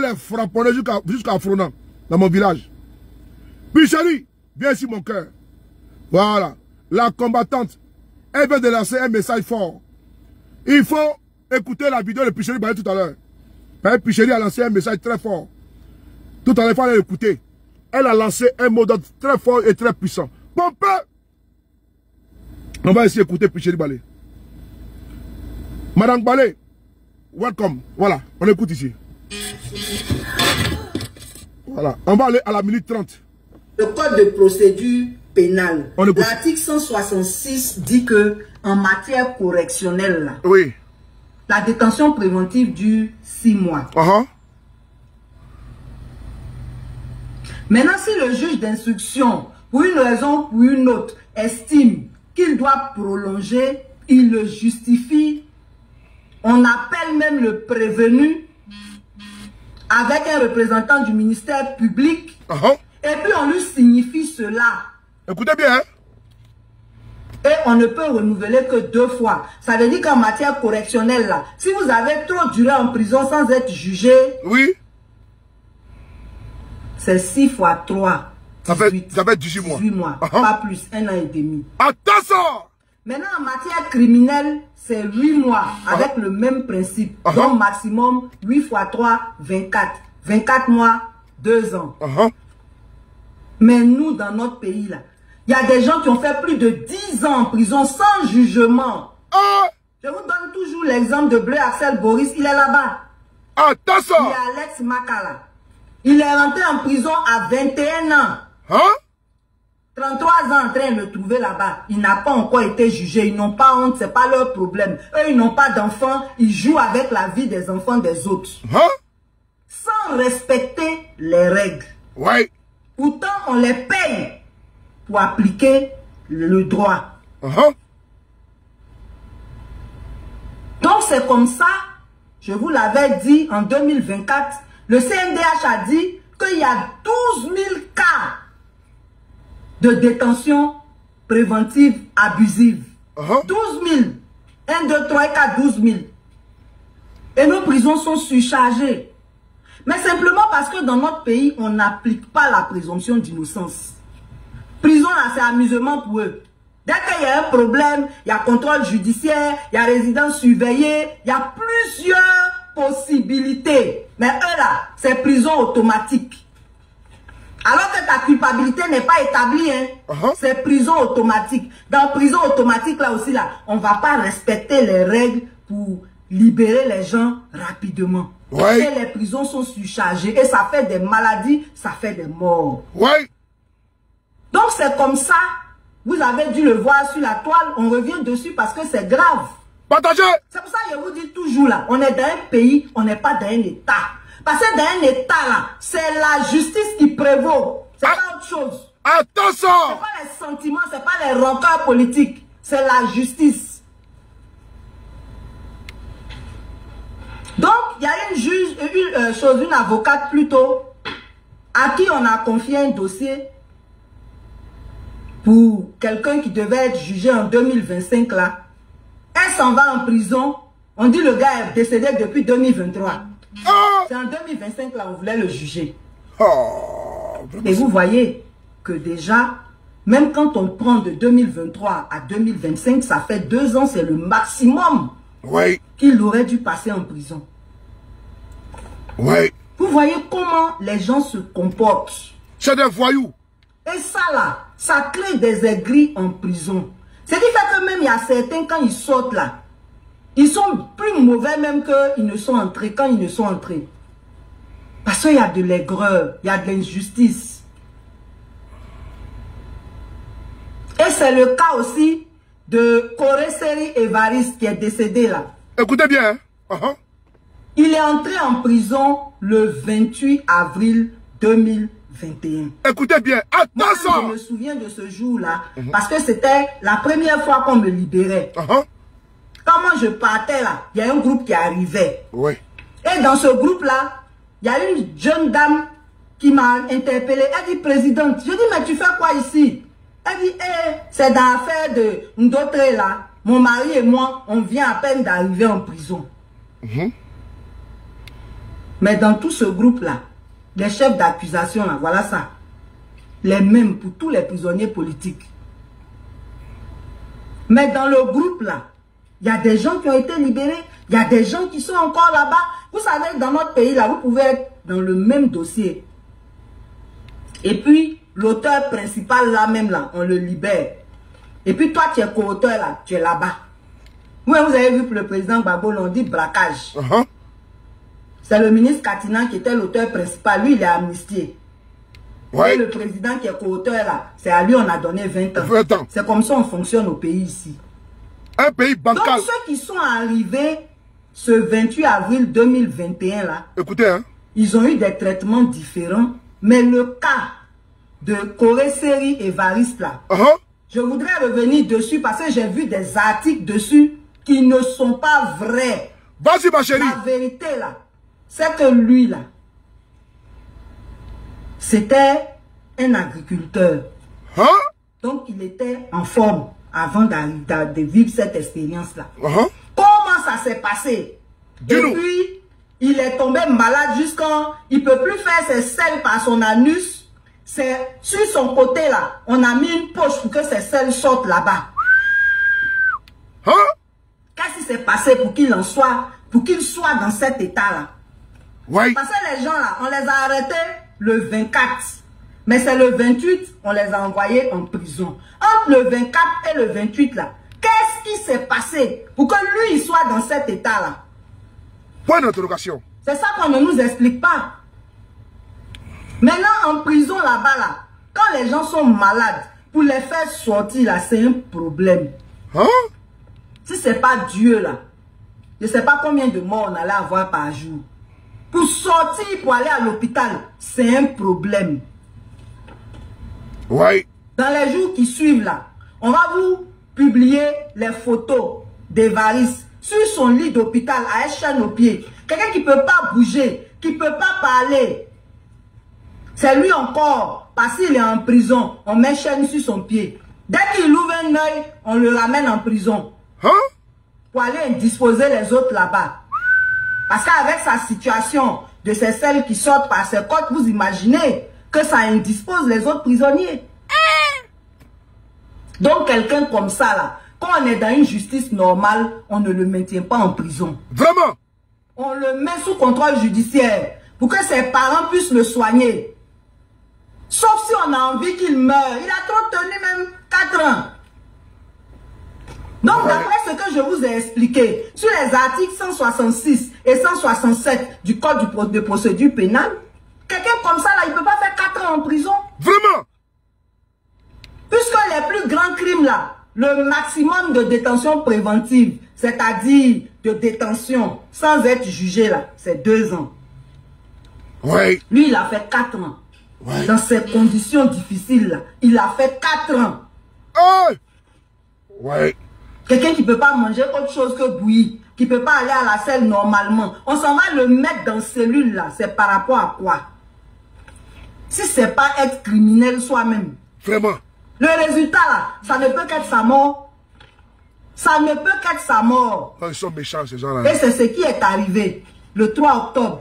les frapponnés jusqu'à Fronan, dans mon village. Picheri, viens ici mon cœur. Voilà. La combattante, elle vient de lancer un message fort. Il faut écouter la vidéo de Picheri Balé tout à l'heure. Picheri a lancé un message très fort. Tout à l'heure, il fallait l'écouter. Elle a lancé un mot d'ordre très fort et très puissant. Pompe! On va essayer d'écouter Picheri Balé. Madame Balé, welcome. Voilà, on écoute ici. Voilà, on va aller à la minute 30. Le code de procédure pénale, l'article 166 dit que en matière correctionnelle, oui, la détention préventive dure 6 mois. Maintenant, si le juge d'instruction, pour une raison ou pour une autre, estime qu'il doit prolonger, il le justifie. On appelle même le prévenu avec un représentant du ministère public. Et puis on lui signifie cela. Écoutez bien. Hein? Et on ne peut renouveler que 2 fois. Ça veut dire qu'en matière correctionnelle, là, si vous avez trop duré en prison sans être jugé, oui, c'est 6 fois 3. Ça fait 18 mois. 18 mois, pas plus, 1 an et demi. Attention! Maintenant, en matière criminelle, c'est 8 mois, avec le même principe. Donc, maximum, 8 fois 3, 24. 24 mois, 2 ans. Mais nous, dans notre pays, là, il y a des gens qui ont fait plus de 10 ans en prison sans jugement. Je vous donne toujours l'exemple de Bleu Axel Boris, il est là-bas. Attention! Il y a Alex Makala. Il est rentré en prison à 21 ans. 33 ans en train de le trouver là-bas. Il n'a pas encore été jugé. Ils n'ont pas honte, c'est pas leur problème. Eux, ils n'ont pas d'enfants. Ils jouent avec la vie des enfants des autres. sans respecter les règles. Oui. Pourtant, on les paye pour appliquer le droit. Donc, c'est comme ça, je vous l'avais dit en 2024, le CNDH a dit qu'il y a 12 000 cas de détention préventive abusive. 12 000. 1, 2, 3, 4, 12 000. Et nos prisons sont surchargées. Mais simplement parce que dans notre pays, on n'applique pas la présomption d'innocence. Prison, là, c'est amusement pour eux. Dès qu'il y a un problème, il y a contrôle judiciaire, il y a résidence surveillée, il y a plusieurs possibilités. Mais eux, là, c'est prison automatique. Alors que ta culpabilité n'est pas établie, hein. C'est prison automatique. Dans prison automatique, là aussi, là, on ne va pas respecter les règles pour libérer les gens rapidement. Ouais. Et les prisons sont surchargées. Et ça fait des maladies, ça fait des morts. Ouais. Donc c'est comme ça. Vous avez dû le voir sur la toile. On revient dessus parce que c'est grave. Partagez. C'est pour ça que je vous dis toujours là. On est dans un pays, on n'est pas dans un état. Parce que dans un état là, c'est la justice qui prévaut. C'est pas autre chose. Attention. C'est pas les sentiments, c'est pas les rancœurs politiques. C'est la justice. Donc, il y a une juge, une avocate plutôt, à qui on a confié un dossier pour quelqu'un qui devait être jugé en 2025 là. Elle s'en va en prison. On dit le gars est décédé depuis 2023. C'est en 2025 là on voulait le juger. Et vous voyez que déjà, même quand on prend de 2023 à 2025, ça fait 2 ans, c'est le maximum qu'il aurait dû passer en prison. Vous voyez comment les gens se comportent. C'est des voyous. Et ça là, ça crée des aigris en prison. Ce qui fait que même il y a certains, quand ils sortent là, ils sont plus mauvais même qu'ils ne sont entrés, quand ils ne sont entrés. Parce qu'il y a de l'aigreur, il y a de l'injustice. Et c'est le cas aussi de Koreseri Evariste qui est décédé là. Écoutez bien. Il est entré en prison le 28 avril 2021. Écoutez bien, attention. Moi, je me souviens de ce jour-là, parce que c'était la première fois qu'on me libérait. Quand moi je partais là, il y a un groupe qui arrivait. Et dans ce groupe-là, il y a une jeune dame qui m'a interpellé. Elle dit, présidente, je dis, mais tu fais quoi ici? Elle dit, c'est dans l'affaire de Ndotre là. Mon mari et moi, on vient à peine d'arriver en prison. Mais dans tout ce groupe-là, les chefs d'accusation, là, voilà ça. Les mêmes pour tous les prisonniers politiques. Mais dans le groupe-là, il y a des gens qui ont été libérés. Il y a des gens qui sont encore là-bas. Vous savez, dans notre pays, là, vous pouvez être dans le même dossier. Et puis, l'auteur principal, là même, là, on le libère. Et puis, toi, tu es co-auteur, là, tu es là-bas. Vous avez vu pour le président Gbagbo, on dit braquage. C'est le ministre Katina qui était l'auteur principal. Lui, il est amnistié. Et le président qui est co-auteur, là, c'est à lui, on a donné 20 ans. C'est comme ça on fonctionne au pays ici. Un pays bancal. Donc, ceux qui sont arrivés ce 28 avril 2021, là, écoutez, ils ont eu des traitements différents. Mais le cas de Koreseri Evariste, là, je voudrais revenir dessus parce que j'ai vu des articles dessus qui ne sont pas vrais. Vas-y, ma chérie. La vérité, là, c'est que lui, là, c'était un agriculteur. Donc, il était en forme avant de vivre cette expérience-là. Comment ça s'est passé? Et puis, il est tombé malade jusqu'à... Il ne peut plus faire ses selles par son anus. C'est sur son côté, là, on a mis une poche pour que ses selles sortent là-bas. Qu'est-ce qui s'est passé pour qu'il en soit, pour qu'il soit dans cet état-là? Parce que les gens, là, on les a arrêtés le 24. Mais c'est le 28, on les a envoyés en prison. Entre le 24 et le 28, là, qu'est-ce qui s'est passé pour que lui, il soit dans cet état-là? Point d'interrogation. C'est ça qu'on ne nous explique pas. Maintenant, en prison, là-bas, là, quand les gens sont malades, pour les faire sortir, là, c'est un problème. Si ce n'est pas Dieu, là, je ne sais pas combien de morts on allait avoir par jour. pour sortir, pour aller à l'hôpital, c'est un problème. Oui. Dans les jours qui suivent là, on va vous publier les photos d'Évariste sur son lit d'hôpital à une chaîne au pied. Quelqu'un qui ne peut pas bouger, qui ne peut pas parler. C'est lui encore, parce qu'il est en prison, on met chaîne sur son pied. Dès qu'il ouvre un œil, on le ramène en prison. Hein? Pour aller indisposer les autres là-bas. Parce qu'avec sa situation de ces celles qui sortent par ses côtes, vous imaginez que ça indispose les autres prisonniers. Donc quelqu'un comme ça là, quand on est dans une justice normale, on ne le maintient pas en prison. Vraiment? On le met sous contrôle judiciaire pour que ses parents puissent le soigner. Sauf si on a envie qu'il meure. Il a trop tenu même 4 ans. Donc d'après ce que je vous ai expliqué, sur les articles 166 et 167 du Code de procédure pénale, quelqu'un comme ça là, il ne peut pas faire 4 ans en prison. Vraiment? Puisque les plus grands crimes là, le maximum de détention préventive, c'est-à-dire de détention sans être jugé là, c'est 2 ans. Oui. Lui, il a fait 4 ans. Oui. Dans ces conditions difficiles là, il a fait 4 ans. Oh. Oui. Quelqu'un qui ne peut pas manger autre chose que bouilli, qui ne peut pas aller à la selle normalement, on s'en va le mettre dans cellule là, c'est par rapport à quoi? Si ce n'est pas être criminel soi-même. Vraiment. Le résultat là, ça ne peut qu'être sa mort. Ça ne peut qu'être sa mort. Ils sont méchants ces gens-là. Et c'est ce qui est arrivé le 3 octobre.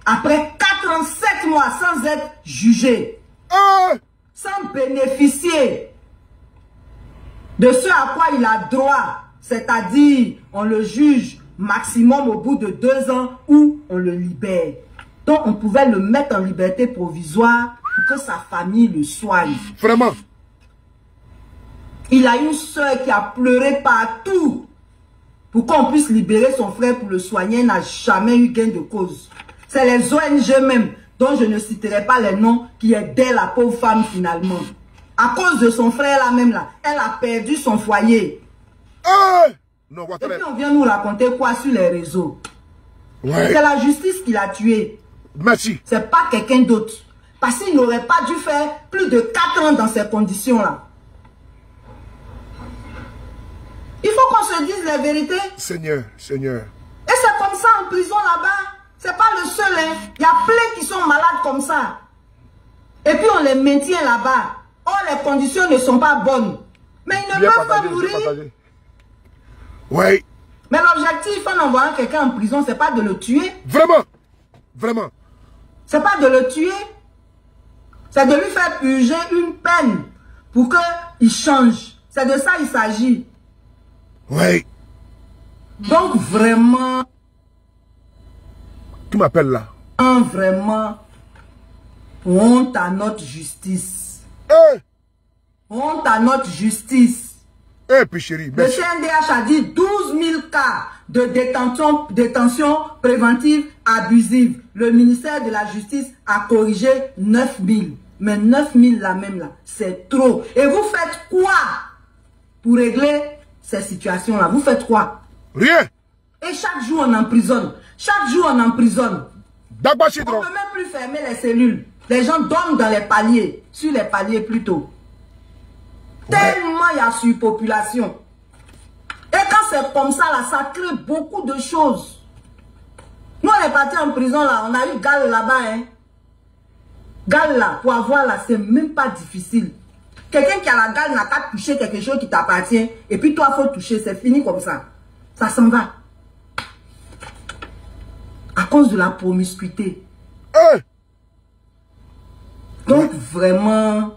Après 47 mois sans être jugé. Oh. Sans bénéficier de ce à quoi il a droit. C'est-à-dire, on le juge maximum au bout de 2 ans ou on le libère. Donc, on pouvait le mettre en liberté provisoire pour que sa famille le soigne. Vraiment. Il a une soeur qui a pleuré partout pour qu'on puisse libérer son frère pour le soigner. Il n'a jamais eu gain de cause. C'est les ONG même, dont je ne citerai pas les noms, qui aidaient la pauvre femme finalement. À cause de son frère là même là, elle a perdu son foyer. Non, et puis on vient nous raconter quoi sur les réseaux? Ouais. C'est la justice qui l'a tué. Merci. C'est pas quelqu'un d'autre. Parce qu'il n'aurait pas dû faire plus de 4 ans dans ces conditions-là. Il faut qu'on se dise la vérité. Seigneur, Seigneur. Et c'est comme ça en prison là-bas. C'est pas le seul. Hein. Il y a plein qui sont malades comme ça. Et puis on les maintient là-bas. Oh, les conditions ne sont pas bonnes. Mais ils ne peuvent pas mourir. Oui. Mais l'objectif en envoyant quelqu'un en prison, c'est pas de le tuer. Vraiment. Vraiment. C'est pas de le tuer. C'est de lui faire purger une peine pour qu'il change. C'est de ça il s'agit. Oui. Donc vraiment... Qui m'appelle là? Vraiment, honte à notre justice. Honte à notre justice. Puis chérie, le CNDH a dit 12 000 cas de détention préventive abusive. Le ministère de la Justice a corrigé 9 000. Mais 9 000 là même là, c'est trop. Et vous faites quoi pour régler ces situations-là? Vous faites quoi? Rien. Et chaque jour on emprisonne. Chaque jour on emprisonne. On ne peut même plus fermer les cellules. Les gens dorment dans les paliers. Sur les paliers plutôt. Ouais. Tellement il y a surpopulation. Et quand c'est comme ça, là, ça crée beaucoup de choses. Nous, on est partis en prison, là. On a eu Gal là-bas. Hein. Gal là, pour avoir là, c'est même pas difficile. Quelqu'un qui a la Gal n'a qu'à toucher quelque chose qui t'appartient. Et puis toi, il faut toucher. C'est fini comme ça. Ça s'en va. À cause de la promiscuité. Donc vraiment,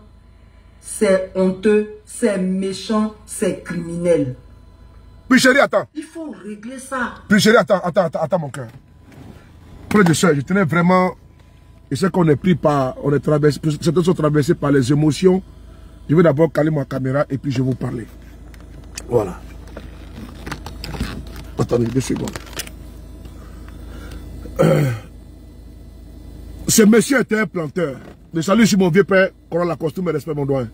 c'est honteux, c'est méchant, c'est criminel. Puis chérie, attends. Il faut régler ça. Puis chérie, attends mon cœur. Frère de soeur, je tenais vraiment... Et c'est qu'on est pris par... On est traversé... Certains sont traversés par les émotions. Je vais d'abord caler ma caméra et puis je vais vous parler. Voilà. Attendez 2 secondes. Ce monsieur était un planteur. Je salue sur mon vieux père, qu'on a la costume et respect mon doigt.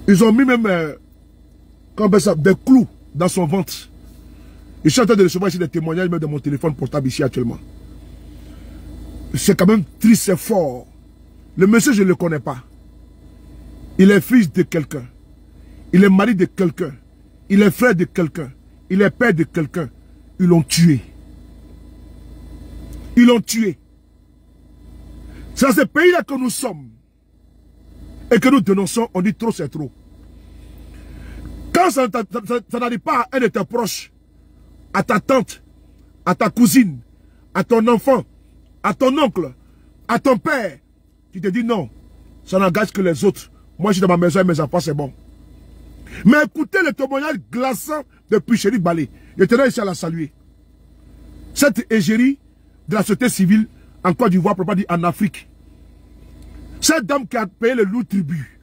Ils ont mis même comme ça, des clous dans son ventre Je suis en train de recevoir ici des témoignages même de mon téléphone portable ici actuellement. C'est quand même triste, c'est fort. Le monsieur, je ne le connais pas. Il est fils de quelqu'un. Il est mari de quelqu'un. Il est frère de quelqu'un. Il est père de quelqu'un. Ils l'ont tué. Ils l'ont tué. C'est dans ce pays-là que nous sommes. Et que nous dénonçons, on dit trop, c'est trop. Quand ça n'arrive pas à un de tes proches, à ta tante, à ta cousine, à ton enfant, à ton oncle, à ton père, tu te dis non, ça n'engage que les autres. Moi, je suis dans ma maison et mes enfants, c'est bon. Mais écoutez le témoignage glaçant de Picheri Balé. Je tenais ici à la saluer. Cette égérie de la société civile en Côte d'Ivoire, pour pas dire en Afrique. Cette dame qui a payé le lourd tribut.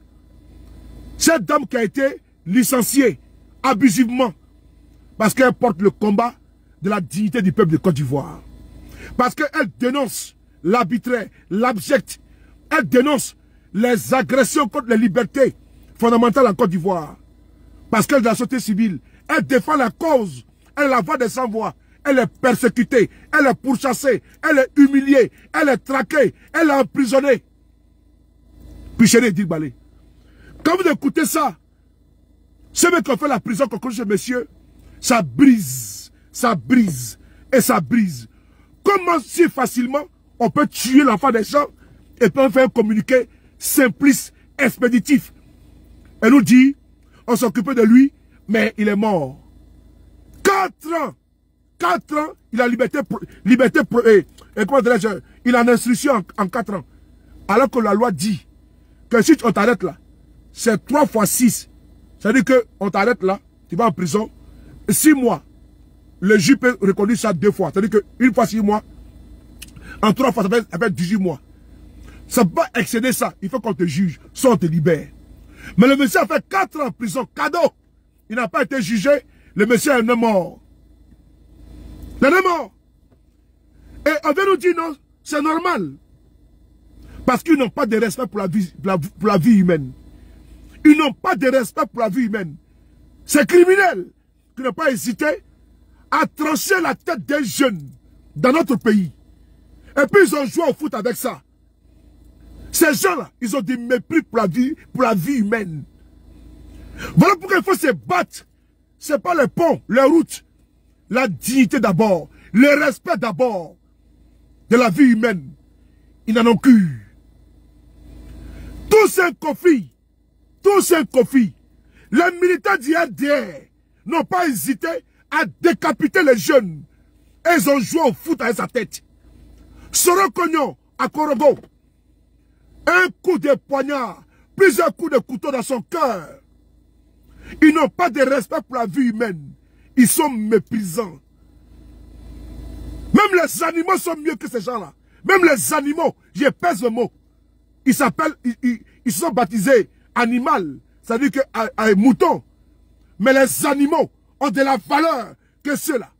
Cette dame qui a été licenciée abusivement parce qu'elle porte le combat de la dignité du peuple de Côte d'Ivoire. Parce qu'elle dénonce l'arbitraire, l'abject. Elle dénonce les agressions contre les libertés fondamentales en Côte d'Ivoire. Parce qu'elle est de la société civile. Elle défend la cause. Elle est la voix des sans-voix. Elle est persécutée. Elle est pourchassée. Elle est humiliée. Elle est traquée. Elle est emprisonnée. Picheri Balé. Quand vous écoutez ça, ce mec qui a fait la prison contre ce monsieur, ça brise, et ça brise. Comment si facilement on peut tuer l'enfant des gens et puis on fait un communiqué simpliste, expéditif. Elle nous dit, on s'occupait de lui, mais il est mort. 4 ans, il a il a une instruction en 4 ans. Alors que la loi dit que si on t'arrête là, c'est 3 fois 6. C'est-à-dire qu'on t'arrête là, tu vas en prison, 6 mois. Le juge peut reconnaître ça 2 fois. C'est-à-dire qu'une fois 6 mois, en 3 fois, ça fait 18 mois. Ça ne peut pas excéder ça. Il faut qu'on te juge, soit on te libère. Mais le monsieur a fait 4 ans en prison, cadeau. Il n'a pas été jugé, le monsieur est mort. Il est mort. Et on vient nous dire non, c'est normal. Parce qu'ils n'ont pas de respect pour la vie humaine. Ils n'ont pas de respect pour la vie humaine. C'est criminel qui n'ont pas hésité à trancher la tête des jeunes dans notre pays. Et puis ils ont joué au foot avec ça. Ces gens-là, ils ont du mépris pour la vie humaine. Voilà pourquoi il faut se battre. Ce n'est pas les ponts, les routes. La dignité d'abord. Le respect d'abord de la vie humaine. Ils n'en ont qu'une. Tous ces conflits. Les militaires du RDR n'ont pas hésité à décapiter les jeunes. Et ils ont joué au foot avec sa tête. Soro Cognon à Korogo. Un coup de poignard, plusieurs coups de couteau dans son cœur. Ils n'ont pas de respect pour la vie humaine. Ils sont méprisants. Même les animaux sont mieux que ces gens-là. Même les animaux, je pèse le mot. Ils s'appellent, ils sont baptisés animal, c'est-à-dire que mouton. Mais les animaux ont de la valeur que ceux-là.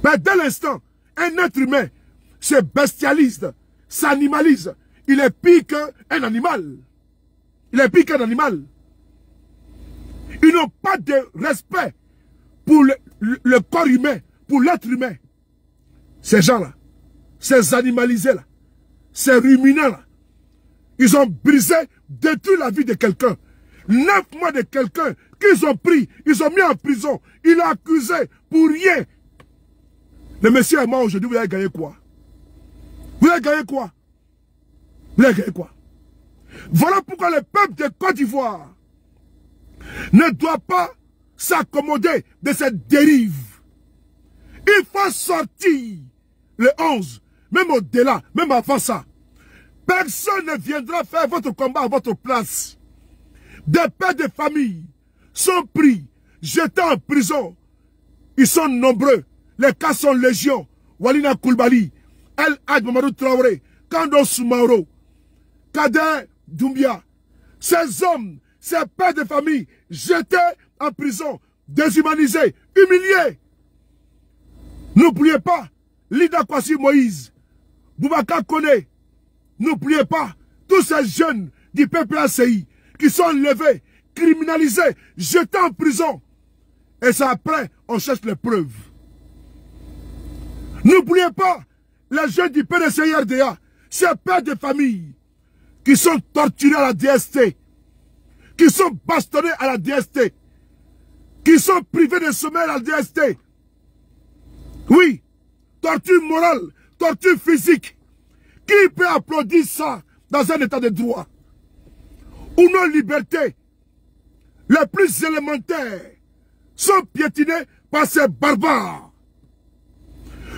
Mais dès l'instant, un être humain se bestialise, s'animalise. Il est pire qu'un animal. Il est pire qu'un animal. Ils n'ont pas de respect pour le corps humain, pour l'être humain. Ces gens-là, ces animalisés-là, ces ruminants-là, ils ont brisé, détruit la vie de quelqu'un. 9 mois de quelqu'un qu'ils ont pris, ils ont mis en prison. Ils l'ont accusé pour rien. Le monsieur est mort aujourd'hui, vous avez gagné quoi? Vous avez gagné quoi? Vous avez gagné quoi? Voilà pourquoi le peuple de Côte d'Ivoire ne doit pas s'accommoder de cette dérive. Il faut sortir le 11, même au-delà, même avant ça. Personne ne viendra faire votre combat à votre place. Des pères de famille sont pris, jetés en prison. Ils sont nombreux. Les cas sont légion. Walina Koulibaly, El Hadj Mamadou Traoré, Kando Soumaoro, Kader Doumbia. Ces hommes, ces pères de famille, jetés en prison, déshumanisés, humiliés. N'oubliez pas, Lida Kwasi Moïse, Boubacar Koné. N'oubliez pas, tous ces jeunes du PPACI qui sont enlevés, criminalisés, jetés en prison. Et c'est après, on cherche les preuves. N'oubliez pas, les jeunes du PDCI-RDA, ces pères de famille qui sont torturés à la DST, qui sont bastonnés à la DST, qui sont privés de sommeil à la DST. Oui, torture morale, torture physique. Qui peut applaudir ça dans un état de droit? Où nos libertés, les plus élémentaires, sont piétinées par ces barbares.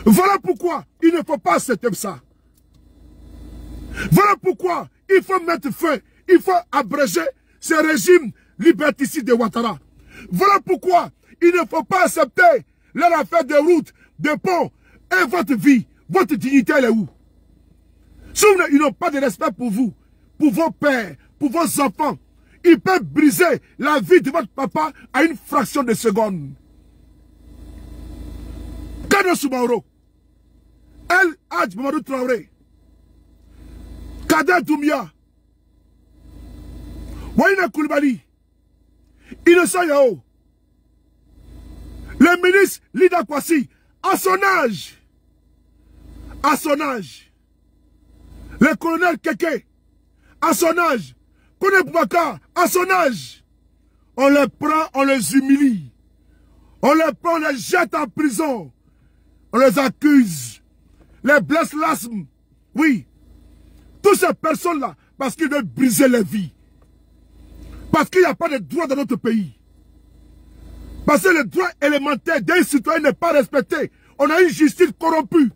Voilà pourquoi il ne faut pas accepter ça. Voilà pourquoi il faut mettre fin, il faut abréger ce régime liberticide de Ouattara. Voilà pourquoi il ne faut pas accepter leur affaire de routes, de ponts, et votre vie, votre dignité, elle est où? Si ils n'ont pas de respect pour vous, pour vos pères, pour vos enfants, ils peuvent briser la vie de votre papa à une fraction de seconde. Kano Soumaoro, El Hadj Mamadou Traoré, Kader Doumbia, Waina Koulibaly, Innocent Yao, le ministre Lida Kwasi, à son âge, le colonel Keke, à son âge, Kone Boubacar, à son âge, on les prend, on les humilie, on les prend, on les jette en prison, on les accuse, les blesse l'asthme, oui, toutes ces personnes-là, parce qu'ils veulent briser les vies, parce qu'il n'y a pas de droit dans notre pays, parce que le droit élémentaire d'un citoyen n'est pas respecté, on a une justice corrompue.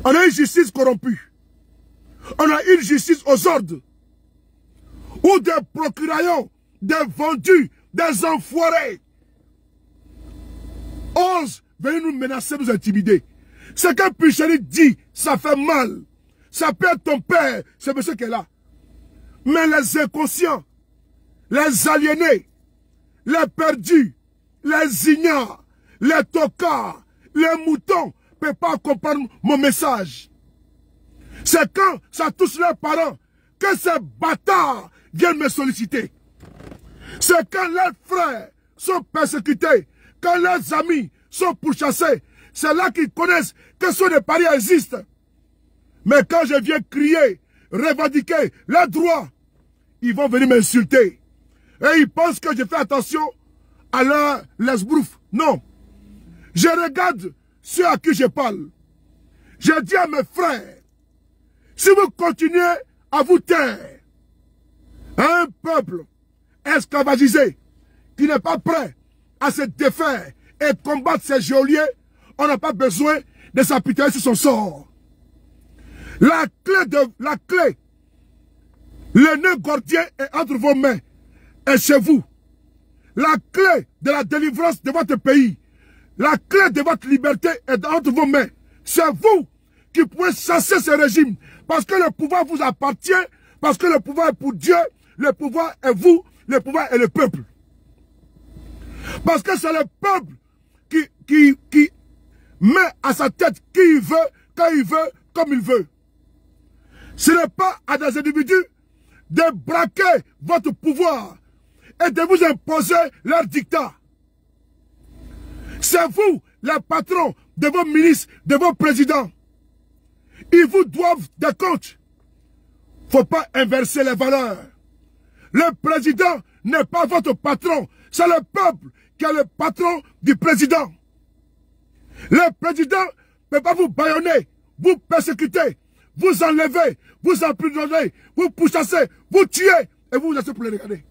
On a une justice corrompue. On a une justice aux ordres. Où des procurations, des vendus, des enfoirés osent venir nous menacer, nous intimider. Ce que Picheli dit, ça fait mal. Ça peut être ton père, c'est monsieur qui est là. Mais les inconscients, les aliénés, les perdus, les ignares, les tocards, les moutons, ne peuvent pas comprendre mon message. C'est quand ça touche leurs parents que ces bâtards viennent me solliciter. C'est quand leurs frères sont persécutés, quand leurs amis sont pourchassés, c'est là qu'ils connaissent que ce des paris existent. Mais quand je viens crier, revendiquer leurs droits, ils vont venir m'insulter. Et ils pensent que je fais attention à leur lesbrouf. Non. Je regarde ceux à qui je parle. Je dis à mes frères, si vous continuez à vous taire, un peuple esclavagisé qui n'est pas prêt à se défaire et combattre ses geôliers, on n'a pas besoin de s'apitoyer sur son sort. La clé, le nœud gordien est entre vos mains et chez vous. La clé de la délivrance de votre pays, la clé de votre liberté est entre vos mains. C'est vous qui pouvez chasser ce régime. Parce que le pouvoir vous appartient, parce que le pouvoir est pour Dieu, le pouvoir est vous, le pouvoir est le peuple. Parce que c'est le peuple qui met à sa tête qui il veut, quand il veut, comme il veut. Ce n'est pas à des individus de braquer votre pouvoir et de vous imposer leur dictat. C'est vous, les patrons de vos ministres, de vos présidents. Ils vous doivent des comptes. Il ne faut pas inverser les valeurs. Le président n'est pas votre patron. C'est le peuple qui est le patron du président. Le président ne peut pas vous bâillonner, vous persécuter, vous enlever, vous emprisonner, vous pourchasser, vous tuer et vous laisser pour les regarder.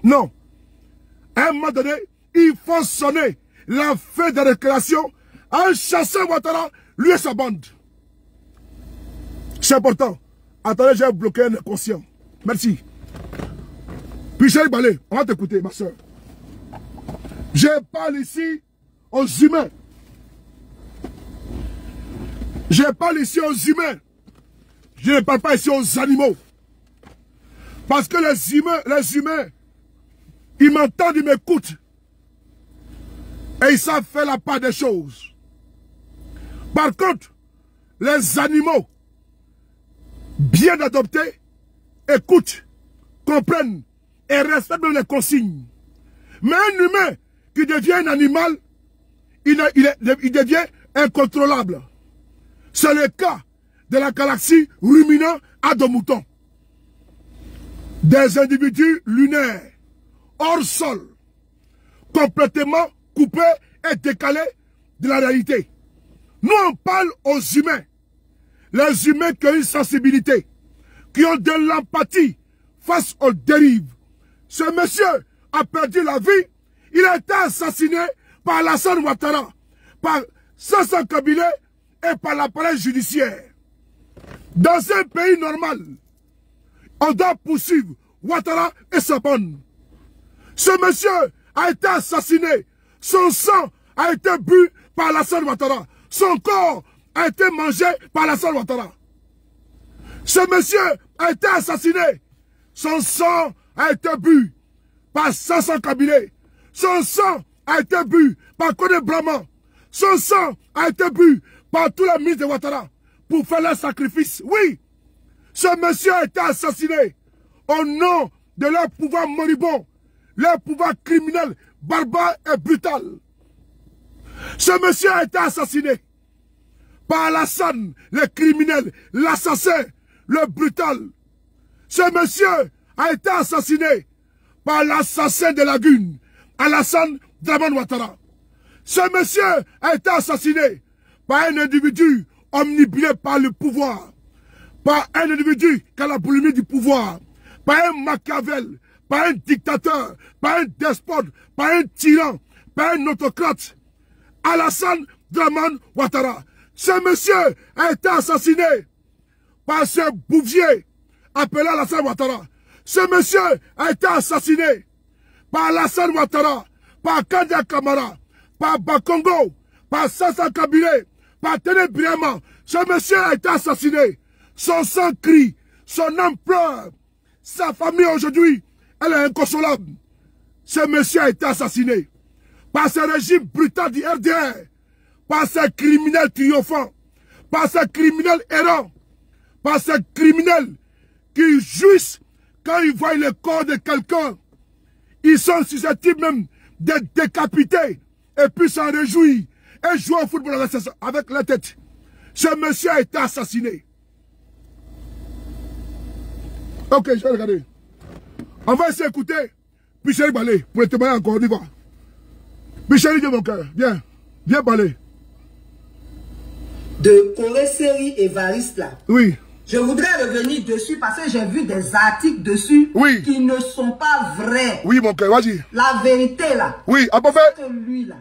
Non. À un moment donné, il faut sonner la fin de récréation à un chasseur Ouattara, lui et sa bande. C'est important. Attendez, j'ai bloqué un inconscient. Merci. Picheli Balé, on va t'écouter, ma soeur. Je parle ici aux humains. Je parle ici aux humains. Je ne parle pas ici aux animaux. Parce que les humains, ils m'entendent, ils m'écoutent. Et ils savent faire la part des choses. Par contre, les animaux, bien adoptés, écoutent, comprennent et respectent les consignes. Mais un humain qui devient un animal, il devient incontrôlable. C'est le cas de la galaxie ruminant à dos mouton. Des individus lunaires, hors sol, complètement coupés et décalés de la réalité. Nous, on parle aux humains. Les humains qui ont une sensibilité, qui ont de l'empathie face aux dérives. Ce monsieur a perdu la vie. Il a été assassiné par Alassane Ouattara, par Sassane Kabilé et par l'appareil judiciaire. Dans un pays normal, on doit poursuivre Ouattara et sa bande. Ce monsieur a été assassiné. Son sang a été bu par Alassane Ouattara. Son corps a été mangé par Alassane Ouattara. Ce monsieur a été assassiné. Son sang a été bu par Sassane Kabilé. Son sang a été bu par Kone Brahma. Son sang a été bu par tous les ministres de Ouattara pour faire leur sacrifice. Oui, ce monsieur a été assassiné au nom de leur pouvoir moribond, leur pouvoir criminel, barbare et brutal. Ce monsieur a été assassiné par Alassane, le criminel, l'assassin, le brutal. Ce monsieur a été assassiné par l'assassin de Lagune, Alassane Dramane Ouattara. Ce monsieur a été assassiné par un individu omnibulé par le pouvoir, par un individu qui a la boulimie du pouvoir, par un Machiavel, par un dictateur, par un despote, par un tyran, par un autocrate, Alassane Dramane Ouattara. Ce monsieur a été assassiné par ce bouvier appelé Alassane Ouattara. Ce monsieur a été assassiné par Alassane Ouattara, par Kandia Kamara, par Bakongo, par Sassane Kabilé, par Tene Birama. Ce monsieur a été assassiné. Son sang crie, son âme pleure. Sa famille aujourd'hui, elle est inconsolable. Ce monsieur a été assassiné par ce régime brutal du RDR, par ces criminels triomphants, par ces criminels errants, par ces criminels qui jouissent quand ils voient le corps de quelqu'un. Ils sont susceptibles même d'être décapités et puis s'en réjouir et jouer au football avec la tête. Ce monsieur a été assassiné. Ok, je vais regarder. On va essayer d'écouter Picheli Balé pour le témoigner en Côte d'Ivoire. Picheli de mon cœur, viens, viens parler. De Corée Série Évariste là. Oui. Je voudrais revenir dessus parce que j'ai vu des articles dessus qui ne sont pas vrais. Oui, mon cœur, vas-y. La vérité là. Oui, à peu près. Que lui là,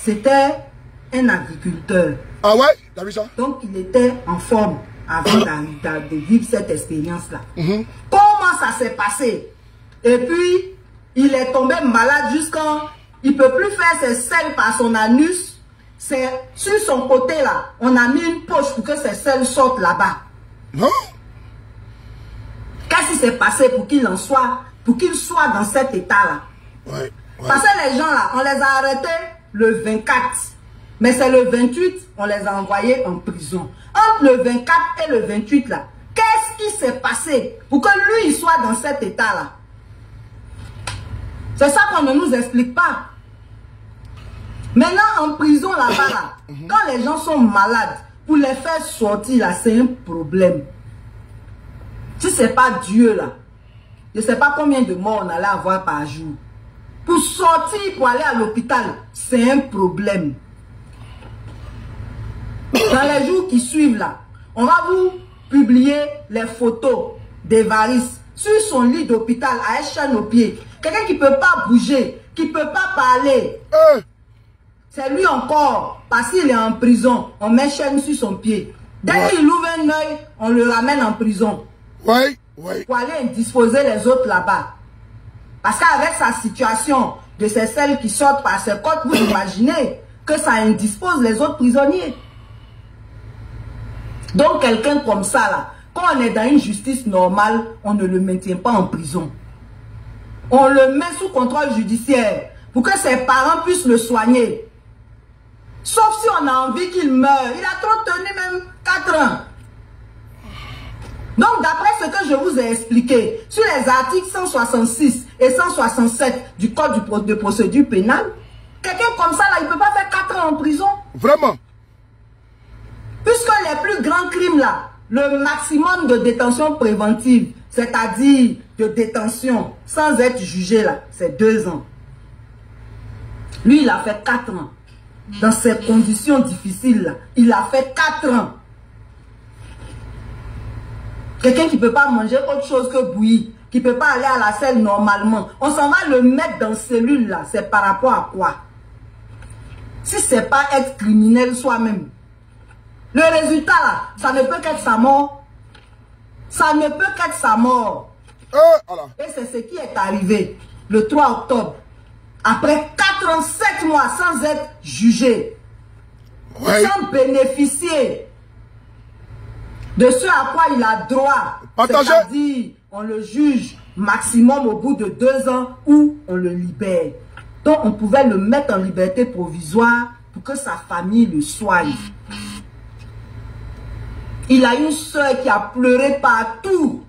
c'était un agriculteur. Ah ouais, t'as vu ça? Donc il était en forme avant de vivre cette expérience-là. Comment ça s'est passé? Et puis, il est tombé malade jusqu'à... Il ne peut plus faire ses selles par son anus. C'est sur son côté là, on a mis une poche pour que ses selles sortent là-bas. Non? Qu'est-ce qui s'est passé pour qu'il en soit, pour qu'il soit dans cet état-là? Ouais. Parce que les gens là, on les a arrêtés le 24. Mais c'est le 28, on les a envoyés en prison. Entre le 24 et le 28 là, qu'est-ce qui s'est passé pour que lui il soit dans cet état-là? C'est ça qu'on ne nous explique pas. Maintenant, en prison là-bas, là, quand les gens sont malades, pour les faire sortir là, c'est un problème. Si ce n'est pas Dieu là, je ne sais pas combien de morts on allait avoir par jour. Pour sortir, pour aller à l'hôpital, c'est un problème. Dans les jours qui suivent là, on va vous publier les photos d'Évariste sur son lit d'hôpital à échelle aux pieds. Quelqu'un qui ne peut pas bouger, qui ne peut pas parler. C'est lui encore, parce qu'il est en prison, on met chaîne sur son pied. Dès qu'il ouvre un œil, on le ramène en prison. Pour aller disposer les autres là-bas. Parce qu'avec sa situation de ces selles qui sortent par ses côtes, vous imaginez que ça indispose les autres prisonniers. Donc quelqu'un comme ça là, quand on est dans une justice normale, on ne le maintient pas en prison. On le met sous contrôle judiciaire pour que ses parents puissent le soigner. Sauf si on a envie qu'il meure. Il a trop tenu même 4 ans. Donc d'après ce que je vous ai expliqué, sur les articles 166 et 167 du code de procédure pénale, quelqu'un comme ça, là, il ne peut pas faire 4 ans en prison. Vraiment? Puisque les plus grands crimes, là, le maximum de détention préventive, c'est-à-dire de détention sans être jugé, là, c'est 2 ans. Lui, il a fait 4 ans. Dans ces conditions difficiles, là, il a fait 4 ans. Quelqu'un qui ne peut pas manger autre chose que bouilli, qui ne peut pas aller à la selle normalement, on s'en va le mettre dans cellule là, c'est par rapport à quoi? Si ce n'est pas être criminel soi-même. Le résultat là, ça ne peut qu'être sa mort. Ça ne peut qu'être sa mort. Et c'est ce qui est arrivé le 3 octobre. Après 4 ans, 7 mois sans être jugé. Ouais. Sans bénéficier de ce à quoi il a droit. C'est-à-dire, on le juge maximum au bout de 2 ans ou on le libère. Donc, on pouvait le mettre en liberté provisoire pour que sa famille le soigne. Il a une soeur qui a pleuré partout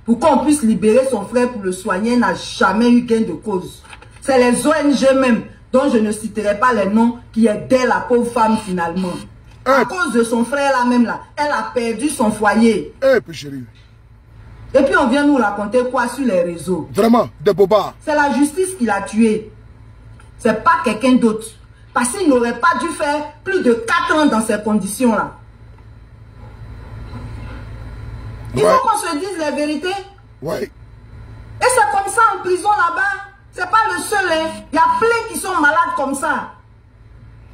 pour qu'on puisse libérer son frère pour le soigner. Elle n'a jamais eu gain de cause. C'est les ONG même, dont je ne citerai pas les noms, qui aidaient la pauvre femme finalement. À cause de son frère là même là, elle a perdu son foyer. Et puis on vient nous raconter quoi sur les réseaux? Vraiment, des bobards. C'est la justice qui l'a tué. C'est pas quelqu'un d'autre. Parce qu'il n'aurait pas dû faire plus de 4 ans dans ces conditions là. Il faut qu'on se dise la vérité. Ouais. Et c'est comme ça en prison là-bas. C'est pas le seul. Hein. Il y a plein qui sont malades comme ça.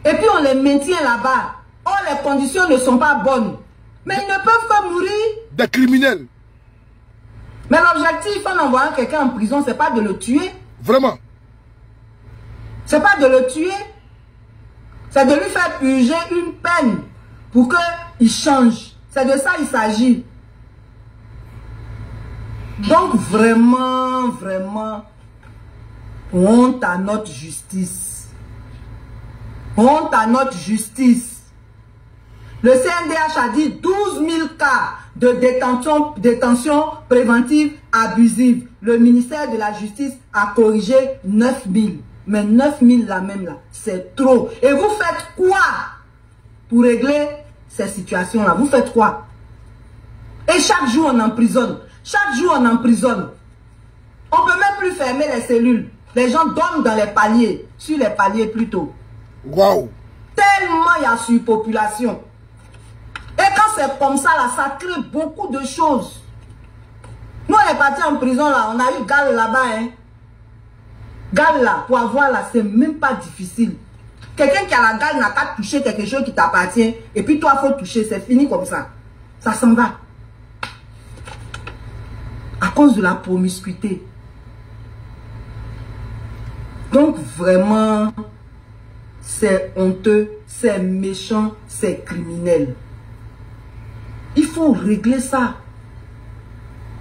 Et puis on les maintient là-bas. Oh, les conditions ne sont pas bonnes. Mais ils ne peuvent pas mourir. Des criminels. Mais l'objectif en envoyant quelqu'un en prison, c'est pas de le tuer. Vraiment. C'est pas de le tuer. C'est de lui faire purger une peine pour qu'il change. C'est de ça qu'il s'agit. Donc vraiment, vraiment, honte à notre justice. Honte à notre justice. Le CNDH a dit 12 000 cas de détention préventive abusive. Le ministère de la Justice a corrigé 9 000. Mais 9 000 là même là, c'est trop. Et vous faites quoi pour régler ces situations-là? Vous faites quoi? Et chaque jour on emprisonne. Chaque jour on emprisonne. On ne peut même plus fermer les cellules. Les gens dorment dans les paliers. Sur les paliers plutôt. Waouh! Tellement il y a surpopulation. Et quand c'est comme ça, là, ça crée beaucoup de choses. Nous, on est partis en prison, là. On a eu Gall là-bas, hein. Gall, là, pour avoir, là, c'est même pas difficile. Quelqu'un qui a la Gall n'a qu'à toucher quelque chose qui t'appartient. Et puis, toi, il faut toucher. C'est fini comme ça. Ça s'en va. À cause de la promiscuité. Donc, vraiment, c'est honteux, c'est méchant, c'est criminel. Il faut régler ça.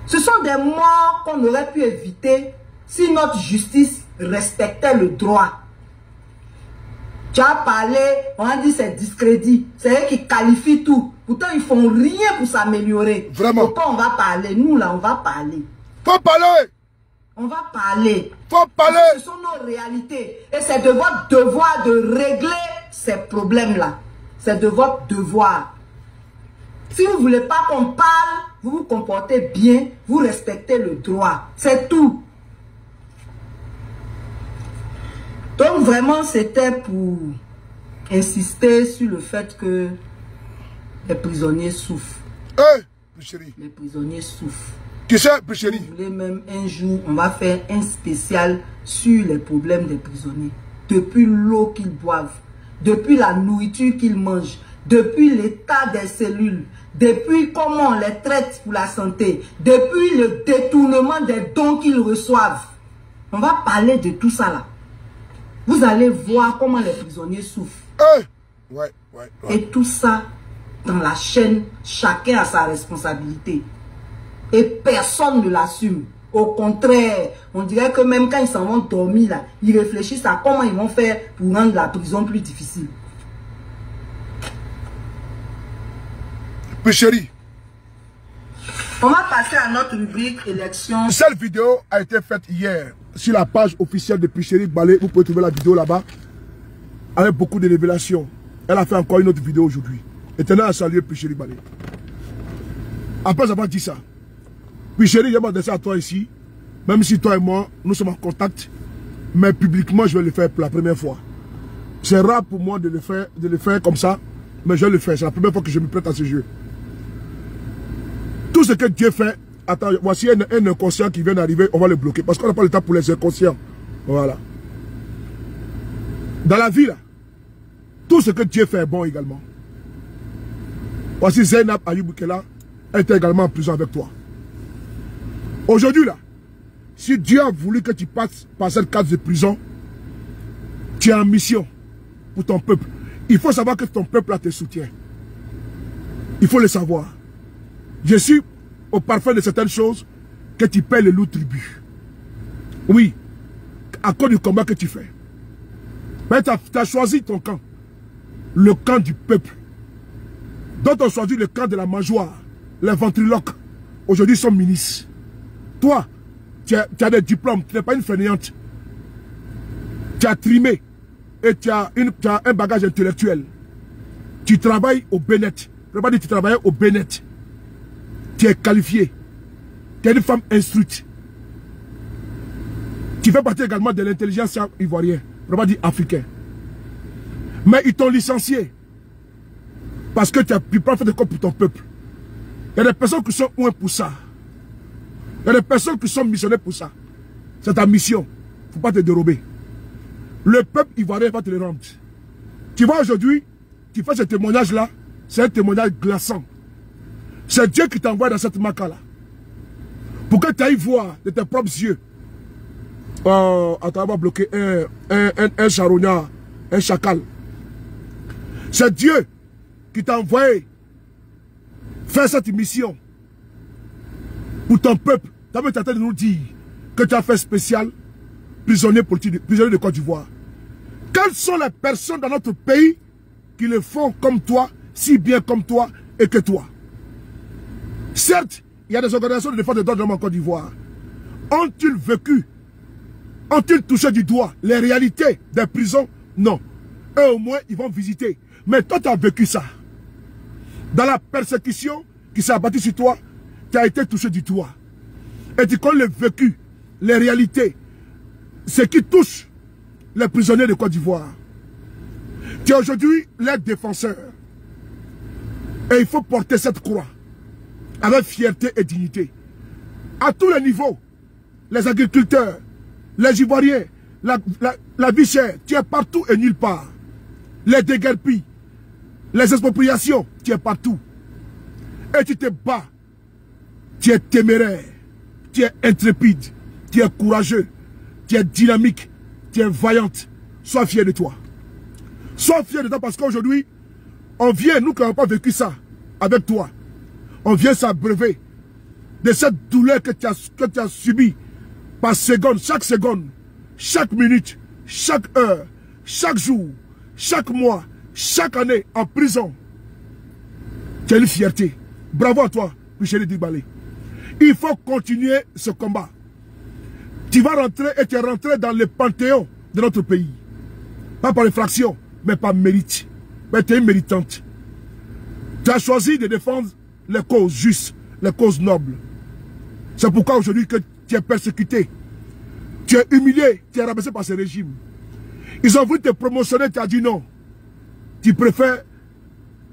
Ce sont des morts qu'on aurait pu éviter si notre justice respectait le droit. Tu as parlé, on a dit c'est discrédit. C'est eux qui qualifient tout. Pourtant, ils font rien pour s'améliorer. Vraiment. Pourquoi on va parler? Nous, là, on va parler. Faut parler. On va parler. Faut parler. Ce sont nos réalités. Et c'est de votre devoir de régler ces problèmes-là. C'est de votre devoir. Si vous ne voulez pas qu'on parle, vous vous comportez bien, vous respectez le droit. C'est tout. Donc vraiment, c'était pour insister sur le fait que les prisonniers souffrent. Les prisonniers souffrent. Qui c'est, Picheri? Vous voulez même un jour, on va faire un spécial sur les problèmes des prisonniers. Depuis l'eau qu'ils boivent, depuis la nourriture qu'ils mangent, depuis l'état des cellules, depuis comment on les traite pour la santé, depuis le détournement des dons qu'ils reçoivent. On va parler de tout ça là. Vous allez voir comment les prisonniers souffrent. Et tout ça, dans la chaîne, chacun a sa responsabilité. Et personne ne l'assume. Au contraire, on dirait que même quand ils s'en vont dormir là, ils réfléchissent à comment ils vont faire pour rendre la prison plus difficile. Pécherie. On va passer à notre rubrique élection. Cette vidéo a été faite hier sur la page officielle de Pichéric Balé. Vous pouvez trouver la vidéo là-bas avec beaucoup de révélations. Elle a fait encore une autre vidéo aujourd'hui. Et tenez à saluer Pichéric Balé. Après avoir dit ça, Pichéric, je m'adresse à toi ici. Même si toi et moi, nous sommes en contact. Mais publiquement, je vais le faire pour la première fois. C'est rare pour moi de le faire comme ça. Mais je vais le faire. C'est la première fois que je me prête à ce jeu. Tout ce que Dieu fait, attends, voici un inconscient qui vient d'arriver, on va le bloquer. Parce qu'on n'a pas le temps pour les inconscients. Voilà. Dans la vie, là, tout ce que Dieu fait est bon également. Voici Zainab Ayub qui est là, elle était également en prison avec toi. Aujourd'hui, là, si Dieu a voulu que tu passes par cette case de prison, tu es en mission pour ton peuple. Il faut savoir que ton peuple là te soutient. Il faut le savoir. Je suis au parfum de certaines choses que tu paies le lourd tribut. Oui, à cause du combat que tu fais. Mais tu as choisi ton camp. Le camp du peuple. D'autres ont choisi le camp de la mangeoire. Les ventriloques. Aujourd'hui sont ministres. Toi, tu as des diplômes. Tu n'es pas une fainéante. Tu as trimé. Et tu as un bagage intellectuel. Tu travailles au Bénet. Je ne veux pas dire que tu travailles au Bénet. Tu es qualifié. Tu es une femme instruite. Tu fais partie également de l'intelligence ivoirienne. Je ne veux pas dire africain. Mais ils t'ont licencié. Parce que tu n'as pas fait de quoi pour ton peuple. Il y a des personnes qui sont ouées pour ça. Il y a des personnes qui sont missionnées pour ça. C'est ta mission. Il ne faut pas te dérober. Le peuple ivoirien va te le rendre. Tu vois aujourd'hui, tu fais ce témoignage-là, c'est un témoignage glaçant. C'est Dieu qui t'envoie dans cette maca-là. Pour que tu ailles voir de tes propres yeux. Attends, on va bloquer un charognard, un chacal. C'est Dieu qui t'a envoyé faire cette mission pour ton peuple. Tu as tenté de nous dire que tu as fait spécial prisonnier politique, prisonnier de Côte d'Ivoire. Quelles sont les personnes dans notre pays qui le font comme toi, si bien comme toi et que toi? Certes, il y a des organisations de défense des droits de l'homme en Côte d'Ivoire. Ont-ils vécu? Ont-ils touché du doigt les réalités des prisons? Non. Eux au moins, ils vont visiter. Mais toi, tu as vécu ça. Dans la persécution qui s'est abattue sur toi, tu as été touché du doigt. Et tu connais le vécu, les réalités, ce qui touche les prisonniers de Côte d'Ivoire. Tu es aujourd'hui leur défenseur. Et il faut porter cette croix avec fierté et dignité. À tous les niveaux, les agriculteurs, les Ivoiriens, la vie chère, tu es partout et nulle part. Les déguerpis, les expropriations, tu es partout. Et tu te bats. Tu es téméraire, tu es intrépide, tu es courageux, tu es dynamique, tu es vaillante. Sois fier de toi. Sois fier de toi parce qu'aujourd'hui, on vient, nous qui n'avons pas vécu ça avec toi, on vient s'abreuver de cette douleur que tu as subie par seconde, chaque minute, chaque heure, chaque jour, chaque mois, chaque année en prison. Tu as une fierté. Bravo à toi, Pichéric Balé. Il faut continuer ce combat. Tu vas rentrer et tu es rentré dans le panthéon de notre pays. Pas par infraction, mais par mérite. Mais tu es une méritante. Tu as choisi de défendre les causes justes, les causes nobles. C'est pourquoi aujourd'hui que tu es persécuté. Tu es humilié, tu es rabaissé par ce régime. Ils ont voulu te promotionner, tu as dit non. Tu préfères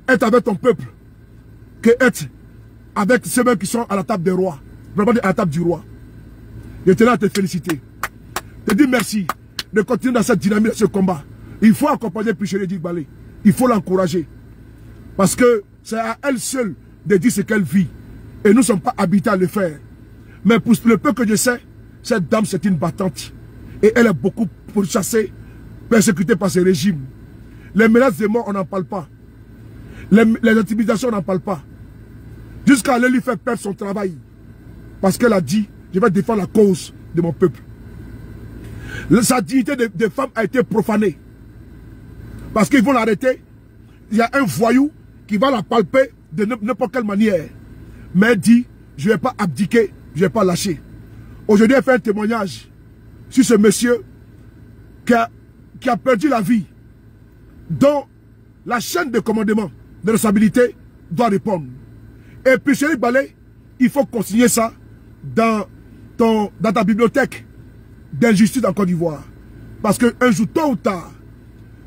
être avec ton peuple que être avec ceux qui sont à la table des rois. Vraiment à la table du roi. Je tenais à te féliciter. Te dis merci de continuer dans cette dynamique, dans ce combat. Il faut accompagner Pichéric Balé. Il faut l'encourager. Parce que c'est à elle seule de dire ce qu'elle vit. Et nous ne sommes pas habités à le faire. Mais pour le peu que je sais, cette dame c'est une battante. Et elle est beaucoup pourchassée, persécutée par ce régime. Les menaces de mort, on n'en parle pas. Les intimidations, on n'en parle pas. Jusqu'à aller lui faire perdre son travail. Parce qu'elle a dit, je vais défendre la cause de mon peuple. Sa dignité de femme a été profanée. Parce qu'ils vont l'arrêter. Il y a un voyou qui va la palper de n'importe quelle manière. Mais elle dit, je ne vais pas abdiquer, je ne vais pas lâcher. Aujourd'hui, elle fait un témoignage sur ce monsieur qui a perdu la vie, dont la chaîne de commandement de responsabilité doit répondre. Et puis, Chéri Balé, il faut consigner ça dans ta bibliothèque d'injustice en Côte d'Ivoire. Parce qu'un jour, tôt ou tard,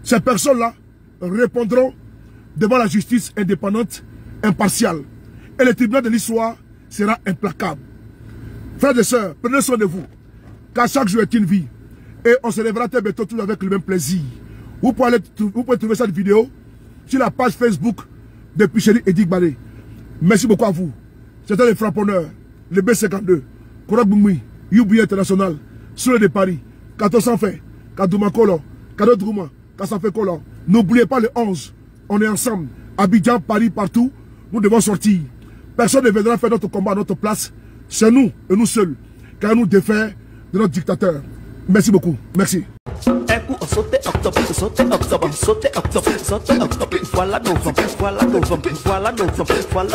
ces personnes-là répondront devant la justice indépendante, impartiale. Et le tribunal de l'histoire sera implacable. Frères et sœurs, prenez soin de vous. Car chaque jour est une vie. Et on se lèvera très bientôt tous avec le même plaisir. Vous pouvez trouver cette vidéo sur la page Facebook de Chéri Edik Balé. Merci beaucoup à vous. C'était les frapponneurs, le B52, Korok Boumui, Youbi International, Soule de Paris, Kato Sanfé, Kadoumakolo, Kado Drouma, Kassanfé Kolo. N'oubliez pas le 11. On est ensemble. Abidjan, Paris, partout. Nous devons sortir. Personne ne viendra faire notre combat à notre place. C'est nous et nous seuls. Car nous défaire de notre dictateur. Merci beaucoup. Merci. Voilà novembre, voilà novembre, voilà novembre, voilà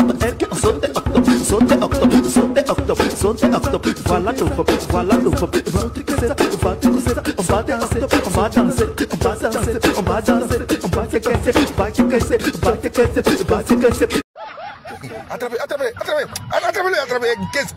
attrapez, qu'est-ce